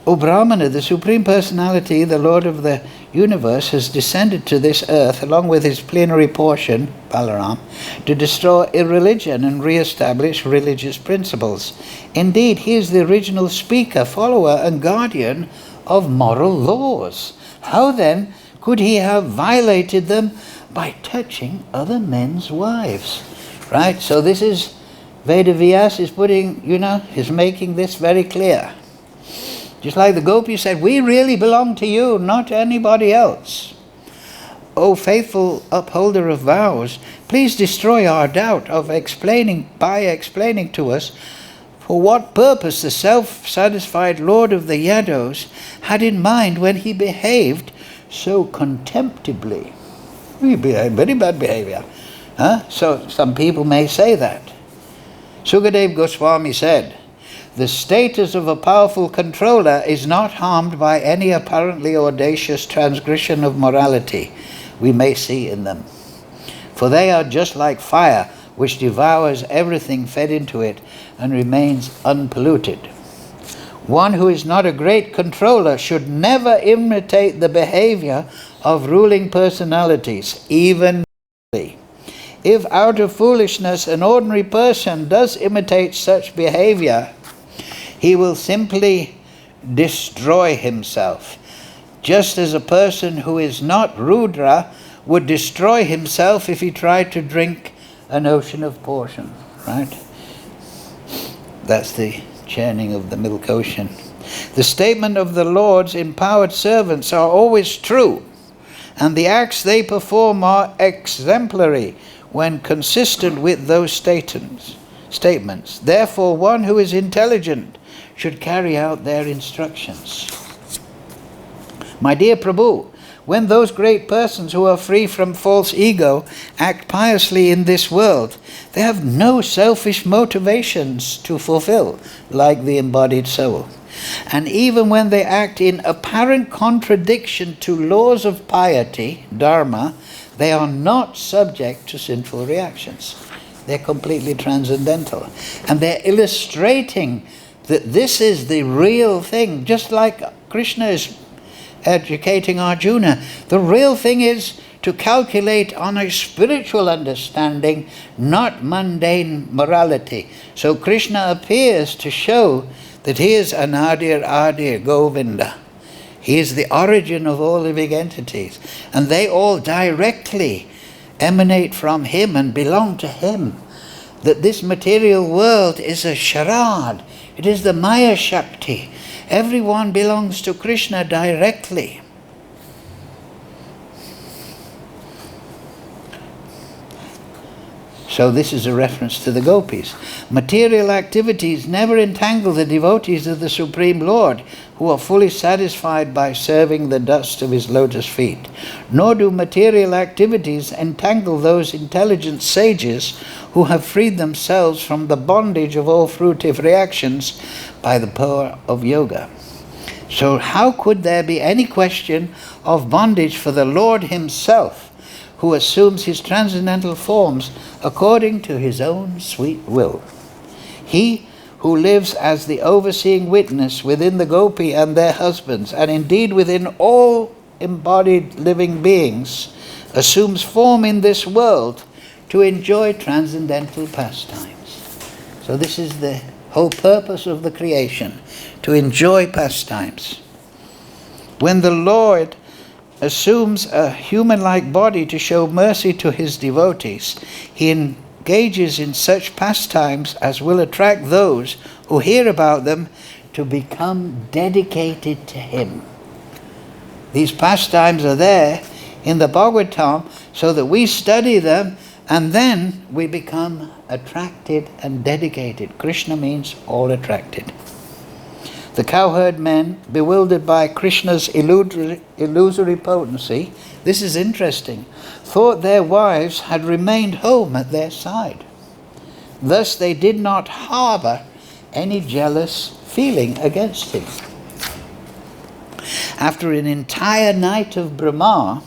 O Brahmana, the Supreme Personality, the Lord of the universe, has descended to this earth along with his plenary portion, Param, to destroy irreligion and re-establish religious principles. Indeed, he is the original speaker, follower, and guardian of moral laws. How then could he have violated them by touching other men's wives? Right? So this is, Veda Vyas is putting, is making this very clear. Just like the gopis said, we really belong to you, not to anybody else. O faithful upholder of vows, please destroy our doubt by explaining to us for what purpose the self-satisfied Lord of the Yados had in mind when he behaved so contemptibly. He behaved very bad behavior. So some people may say that. Sukadeva Goswami said, the status of a powerful controller is not harmed by any apparently audacious transgression of morality we may see in them. For they are just like fire, which devours everything fed into it and remains unpolluted. One who is not a great controller should never imitate the behavior of ruling personalities, even if out of foolishness an ordinary person does imitate such behavior, he will simply destroy himself, just as a person who is not Rudra would destroy himself if he tried to drink an ocean of portion, right? That's the churning of the milk ocean. The statement of the Lord's empowered servants are always true, and the acts they perform are exemplary when consistent with those statements. Therefore, one who is intelligent should carry out their instructions. My dear Prabhu, when those great persons who are free from false ego act piously in this world, they have no selfish motivations to fulfill, like the embodied soul. And even when they act in apparent contradiction to laws of piety, dharma, they are not subject to sinful reactions. They're completely transcendental. And they're illustrating that this is the real thing, just like Krishna is educating Arjuna. The real thing is to calculate on a spiritual understanding, not mundane morality. So Krishna appears to show that he is Anadir Adir Govinda. He is the origin of all living entities, and they all directly emanate from him and belong to him. That this material world is a charade. It is the Maya Shakti. Everyone belongs to Krishna directly. So this is a reference to the gopis. Material activities never entangle the devotees of the Supreme Lord, who are fully satisfied by serving the dust of his lotus feet. Nor do material activities entangle those intelligent sages who have freed themselves from the bondage of all fruitive reactions by the power of yoga. So how could there be any question of bondage for the Lord himself, who assumes his transcendental forms according to his own sweet will? He who lives as the overseeing witness within the gopi and their husbands, and indeed within all embodied living beings, assumes form in this world to enjoy transcendental pastimes. So this is the whole purpose of the creation, to enjoy pastimes. When the Lord assumes a human-like body to show mercy to his devotees, he engages in such pastimes as will attract those who hear about them to become dedicated to him. These pastimes are there in the Bhagavatam so that we study them and then we become attracted and dedicated. Krishna means all attracted. The cowherd men, bewildered by Krishna's illusory potency, this is interesting, thought their wives had remained home at their side. Thus they did not harbor any jealous feeling against him. After an entire night of Brahma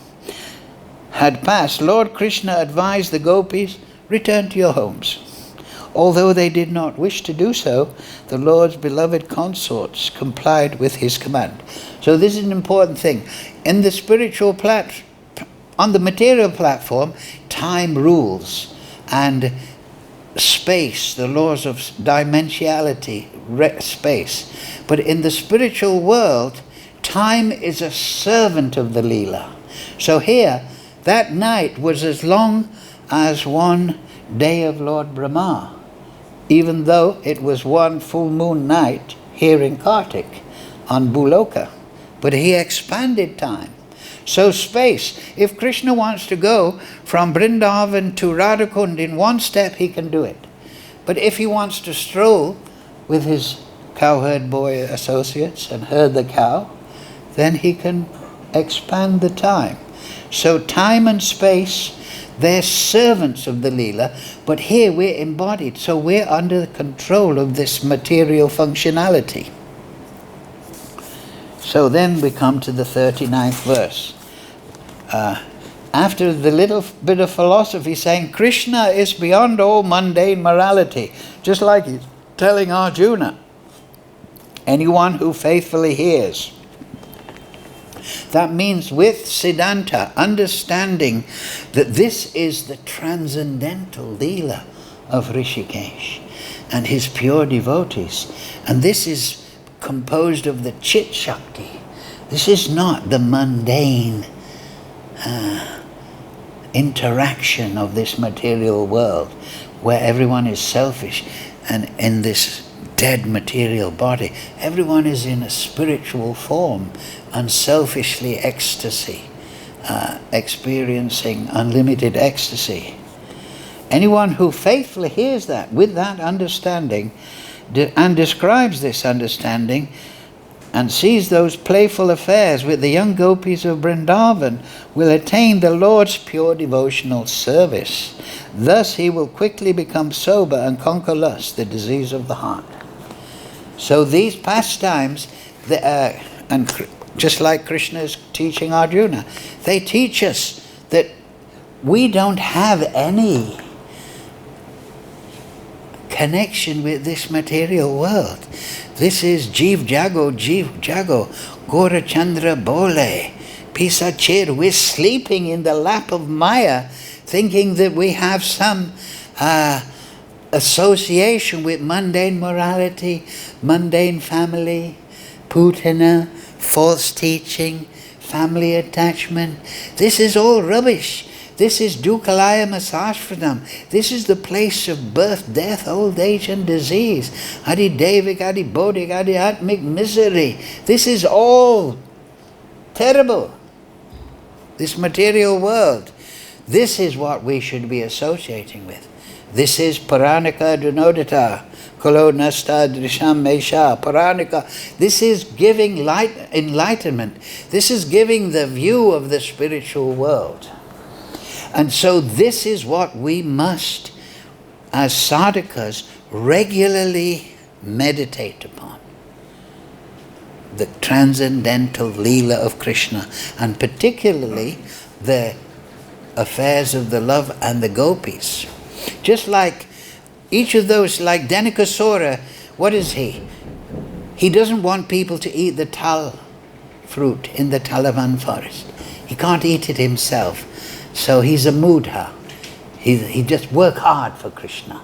had passed, Lord Krishna advised the gopis, return to your homes. Although they did not wish to do so, the Lord's beloved consorts complied with his command. So this is an important thing. In the spiritual on the material platform, time rules, and space, the laws of dimensionality, space. But in the spiritual world, time is a servant of the Leela. So here, that night was as long as one day of Lord Brahma, even though it was one full moon night here in Kartik on Bhuloka. But he expanded time. So space. If Krishna wants to go from Vrindavan to Radhakund in one step, he can do it. But if he wants to stroll with his cowherd boy associates and herd the cow, then he can expand the time. So time and space, they're servants of the Leela, but here we're embodied, so we're under the control of this material functionality. So then we come to the 39th verse. After the little bit of philosophy saying Krishna is beyond all mundane morality, just like he's telling Arjuna, anyone who faithfully hears. That means with Siddhanta, understanding that this is the transcendental Leela of Rishikesh and his pure devotees. And this is composed of the Chit Shakti. This is not the mundane interaction of this material world where everyone is selfish and in this dead material body. Everyone is in a spiritual form, unselfishly ecstasy, experiencing unlimited ecstasy. Anyone who faithfully hears that with that understanding and describes this understanding and sees those playful affairs with the young gopis of Vrindavan will attain the Lord's pure devotional service. Thus he will quickly become sober and conquer lust, the disease of the heart. So these pastimes, and just like Krishna is teaching Arjuna, they teach us that we don't have any connection with this material world. This is Jeev Jago, Gora Chandra Bole, Pisachir. We're sleeping in the lap of Maya, thinking that we have some association with mundane morality, mundane family, putana, false teaching, family attachment. This is all rubbish. This is Dukkhalayam Sashvatam. This is the place of birth, death, old age and disease. Adi Devik, Adi Bodhik, Adi Atmic misery. This is all terrible. This material world. This is what we should be associating with. This is Paranika Dunodita. Kalo Nasta Drisham Mesha Paranika. This is giving light, enlightenment. This is giving the view of the spiritual world. And so this is what we must, as sadhakas, regularly meditate upon. The transcendental Leela of Krishna, and particularly the affairs of the love and the gopis. Just like each of those, like Dhenukasura, what is he? He doesn't want people to eat the tal fruit in the Talavan forest. He can't eat it himself. So he's a mudha. He just work hard for Krishna.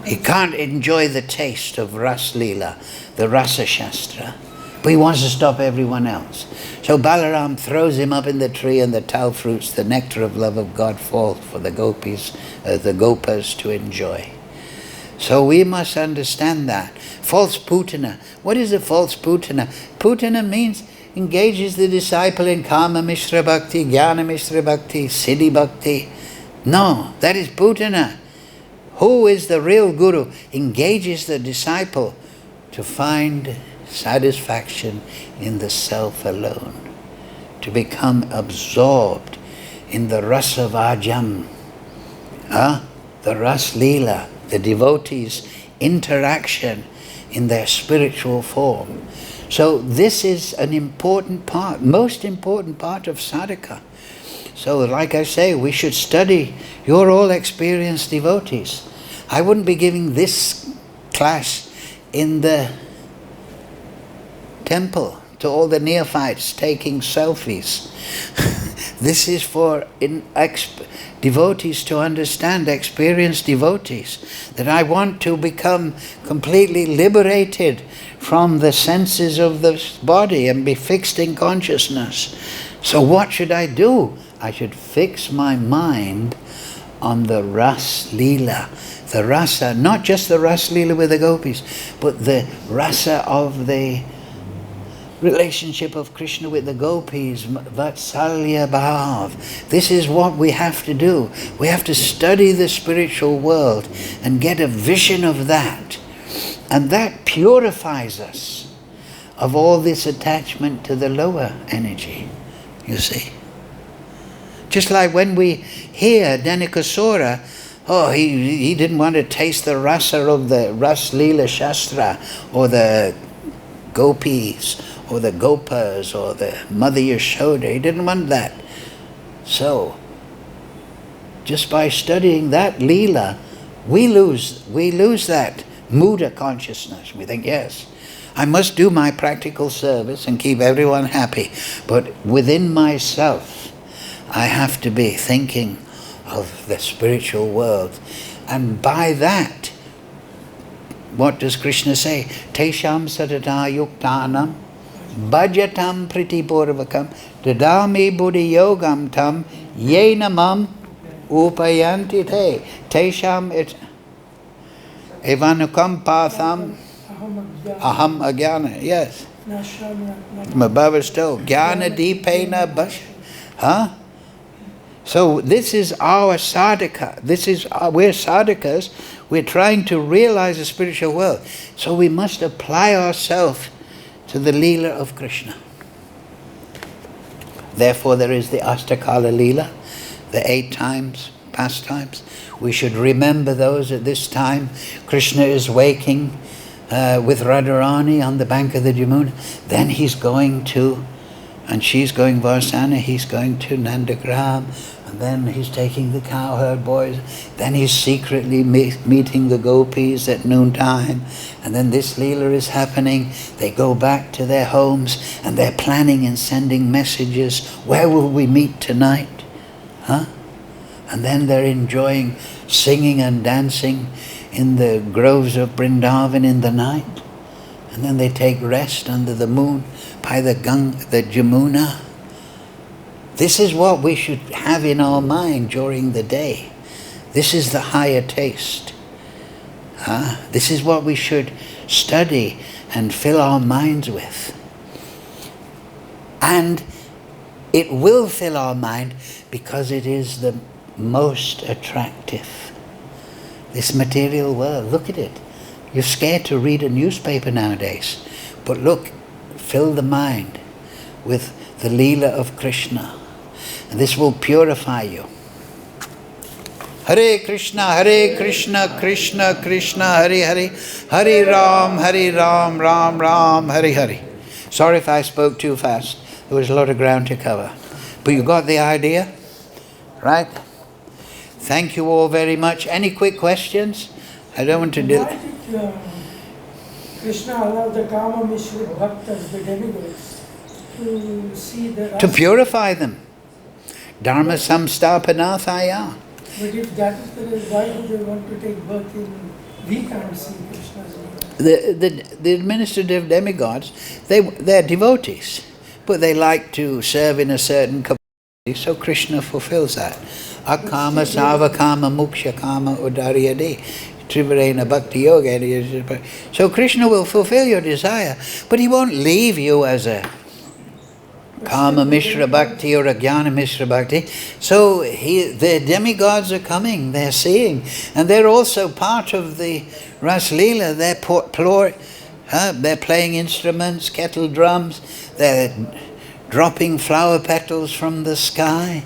He can't enjoy the taste of Ras Leela, the Rasa Shastra, but he wants to stop everyone else. So Balaram throws him up in the tree and the tal fruits, the nectar of love of God, fall for the gopis, the gopas to enjoy. So we must understand that. False putana. What is a false putana? Putana means engages the disciple in Kama Mishra Bhakti, Jnana Mishra Bhakti, Siddhi Bhakti. No, that is putana. Who is the real guru? Engages the disciple to find satisfaction in the self alone, to become absorbed in the rasa-varjaṁ, the Ras Leela, the devotees' interaction in their spiritual form. So this is an important part, most important part of sadhaka. So like I say, we should study. You're all experienced devotees. I wouldn't be giving this class in the temple to all the neophytes taking selfies. This is for devotees to understand, experienced devotees, that I want to become completely liberated from the senses of this body and be fixed in consciousness. So what should I do? I should fix my mind on the Ras Leela, the rasa, not just the Ras Leela with the gopis, but the rasa of the relationship of Krishna with the gopis, vatsalya bhav. This is what we have to do. We have to study the spiritual world and get a vision of that. And that purifies us of all this attachment to the lower energy, you see. Just like when we hear Dhenukasura, he didn't want to taste the rasa of the Ras Leela Shastra, or the gopis, or the gopas, or the Mother Yashoda. He didn't want that. So, just by studying that Leela, we lose that Muda consciousness. We think, yes, I must do my practical service and keep everyone happy, but within myself, I have to be thinking of the spiritual world. And by that, what does Krishna say? Tesham sadata yuktanam bhajatam pritipurvakam dadami buddhi yogam tam yenamam upayanti te tesham it evanukam patham aham agyana. Yes. Mabhavasto jnana deepena bash. So this is our sadhaka. We're sadhakas. We're trying to realize the spiritual world. So we must apply ourselves to the Leela of Krishna. Therefore there is the Astakala Leela, the 8 times, pastimes. We should remember those at this time. Krishna is waking with Radharani on the bank of the Jamuna. Then he's going to, and she's going Varsana, he's going to Nandagram, and then he's taking the cowherd boys, then he's secretly meeting the gopis at noontime, and then this Leela is happening. They go back to their homes, and they're planning and sending messages. Where will we meet tonight? And then they're enjoying singing and dancing in the groves of Vrindavan in the night. And then they take rest under the moon by the Jamuna. This is what we should have in our mind during the day. This is the higher taste. This is what we should study and fill our minds with. And it will fill our mind because it is the most attractive. This material world, look at it. You're scared to read a newspaper nowadays. But look, fill the mind with the Leela of Krishna. And this will purify you. Hare Krishna, Krishna Krishna, Hare Hare, Hare Ram, Ram Ram, Hare Hare. Sorry if I spoke too fast. There was a lot of ground to cover. But you got the idea? Right? Thank you all very much. Any quick questions? I don't want to do... Why did Krishna allow the Kama Mishra Bhaktas, the demigods, to see the... To purify them. Dharma samstapanathaya. But if that is the reason, why do they want to take birth in... We can't see Krishna's... The administrative demigods, they're devotees, but they like to serve in a certain capacity, so Krishna fulfills that. Akama, savakama, muksha kama, udariyade, trivarena bhakti yoga. So Krishna will fulfill your desire, but he won't leave you as a Kama Mishra Bhakti or a Jnana Mishra Bhakti. So the demigods are coming, they're seeing, and they're also part of the Ras Leela. They're playing instruments, kettle drums, they're dropping flower petals from the sky.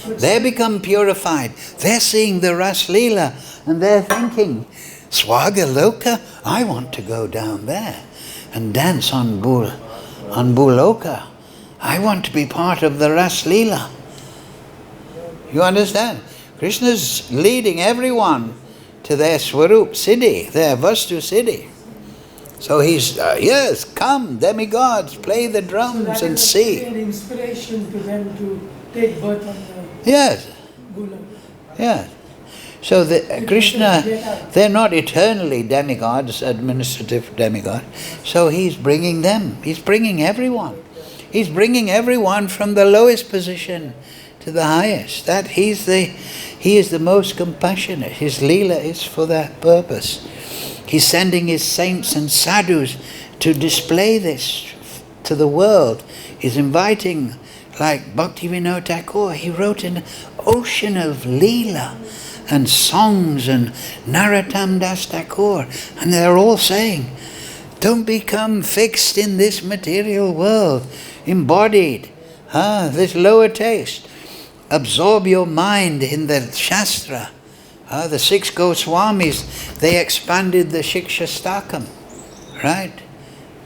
They become purified. They're seeing the Ras Leela and they're thinking, Swaga Loka, I want to go down there and dance on Bhuloka. I want to be part of the Ras Leela. You understand? Krishna's leading everyone to their Swarup Siddhi, their Vastu Siddhi. So he's, yes, come, demigods, play the drums and see. An inspiration to them to take birth on the... Yes. Bhuloka. Yes. So Krishna, they're not eternally demigods, administrative demigods. So he's bringing them. He's bringing everyone. He's bringing everyone from the lowest position to the highest. He is the most compassionate. His Leela is for that purpose. He's sending his saints and sadhus to display this to the world. He's inviting, like Bhaktivinoda Thakur, he wrote an ocean of Leela and songs, and Narottam Das Thakur, and they're all saying, don't become fixed in this material world, embodied, this lower taste. Absorb your mind in the Shastra. The 6 Goswamis, they expanded the Shikshastakam, right?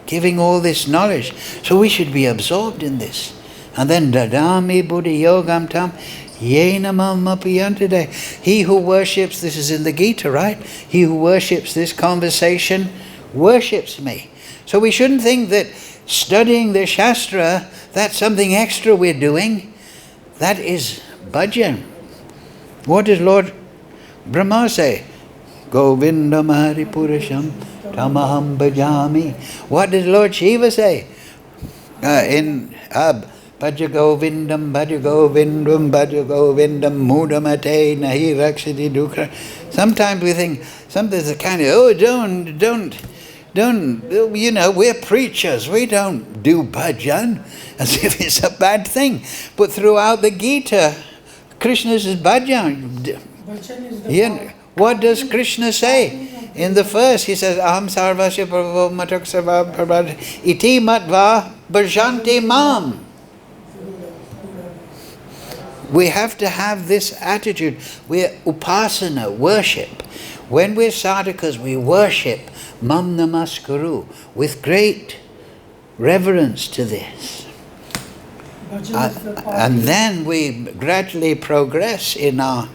Giving all this knowledge. So we should be absorbed in this. And then Dadami Buddhi Yogam Tam Yenamam Apiyantade. He who worships, this is in the Gita, right? He who worships this conversation worships me. So we shouldn't think that studying the Shastra, that's something extra we're doing. That is bhajan. What does Lord Brahma say? Govindam Hari Purasham Tamaham Bhajami. What does Lord Shiva say? In Bhaja Govindam, Bhaja Govindam, Bhaja Govindam, Mudamate, Nahi Rakshati Dukra. Sometimes we think, sometimes it's kind of, don't, you know, we're preachers, we don't do bhajan, as if it's a bad thing. But throughout the Gita, Krishna says bhajan. Bhajan is the What does Krishna say? In the first, he says, Aham sarvasya prabhu matak sarva prabhad iti matva bhajanti mam. We have to have this attitude. We're upasana, worship. When we're sadhakas, we worship mam namaskuru with great reverence to this. And then we gradually progress in our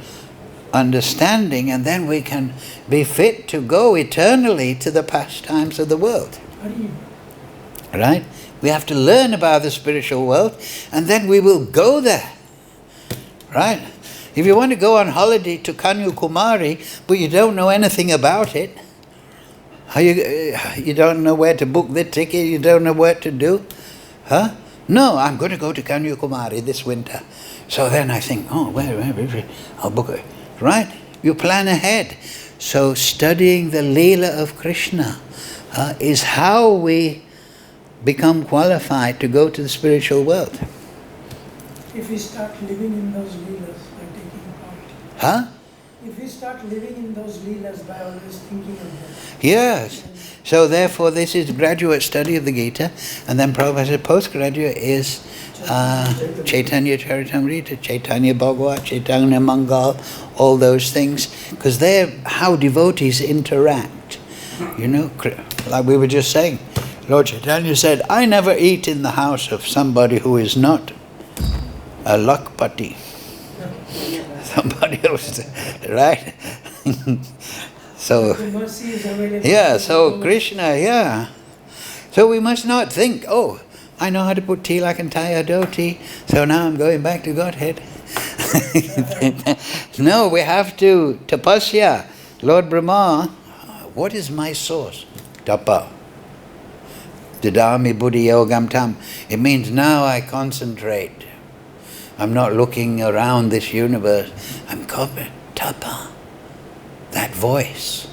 understanding, and then we can be fit to go eternally to the pastimes of the world. Right? We have to learn about the spiritual world, and then we will go there. Right? If you want to go on holiday to Kanyakumari, but you don't know anything about it, you don't know where to book the ticket, you don't know what to do, No, I'm going to go to Kanyakumari this winter. So then I think, where I'll book it. Right? You plan ahead. So studying the Leela of Krishna is how we become qualified to go to the spiritual world. If we start living in those Leelas by taking part. If we start living in those Leelas by always thinking of them. Yes. So therefore this is graduate study of the Gita, and then Prabhupada said postgraduate is Chaitanya Charitamrita, Chaitanya Bhagavat, Chaitanya Mangal, all those things, because they're how devotees interact. You know, like we were just saying, Lord Chaitanya said, I never eat in the house of somebody who is not a lakpati. Somebody else, right? So, so Krishna, So we must not think, I know how to put tea like and tie a dhoti, so now I'm going back to Godhead. No, we have to tapasya. Lord Brahma, what is my source? Tapa. Dadami buddhi yogam tam. It means now I concentrate. I'm not looking around this universe. I'm covered. Tapa. That voice.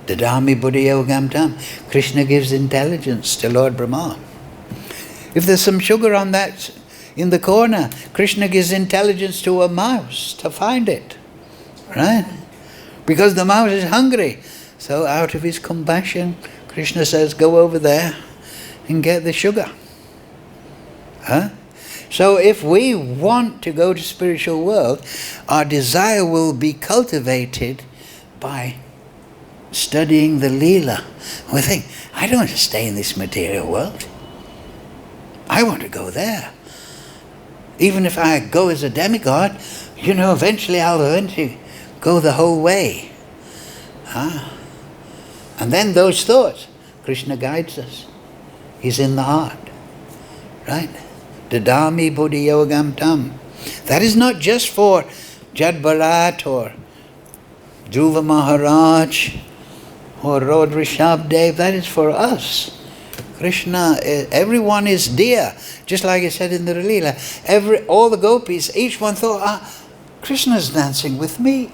Dadami buddhi yogam tam. Krishna gives intelligence to Lord Brahma. If there's some sugar on that in the corner, Krishna gives intelligence to a mouse to find it. Right? Because the mouse is hungry. So out of his compassion, Krishna says, go over there and get the sugar. So if we want to go to spiritual world, our desire will be cultivated by studying the Leela. We think, I don't want to stay in this material world. I want to go there. Even if I go as a demigod, eventually I'll go the whole way. And then those thoughts, Krishna guides us. He's in the heart. Right? Dadami buddhi yogam tam. That is not just for Jad Bharat or Dhruva Maharaj or Lord Rishabdev. That is for us. Krishna, everyone is dear. Just like I said in the Leela. All the gopis, each one thought, Krishna's dancing with me.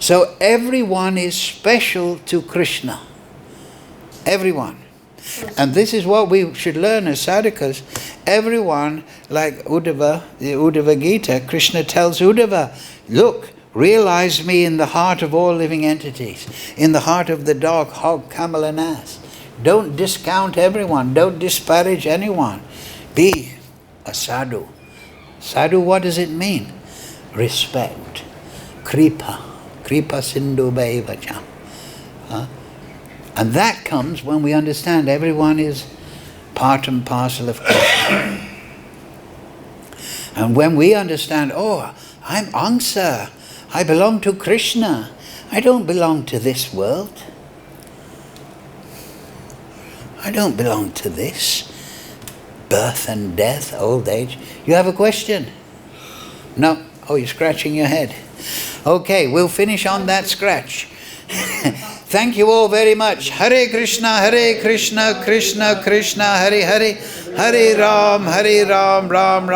So everyone is special to Krishna. Everyone. And this is what we should learn as sadhakas. Everyone, like Uddhava, the Uddhava Gita, Krishna tells Uddhava, look, realize me in the heart of all living entities, in the heart of the dog, hog, camel and ass. Don't discount everyone, don't disparage anyone. Be a sadhu. Sadhu, what does it mean? Respect. Kripa. Kripa sindhu bhaivacha. And that comes when we understand everyone is part and parcel of Krishna. And when we understand, oh, I'm Angsa, I belong to Krishna, I don't belong to this world. I don't belong to this. Birth and death, old age. You have a question? No? Oh, you're scratching your head. Okay, we'll finish on that scratch. Thank you all very much. Hare Krishna, Krishna Krishna, Hare Hare, Hare Ram, Ram Ram.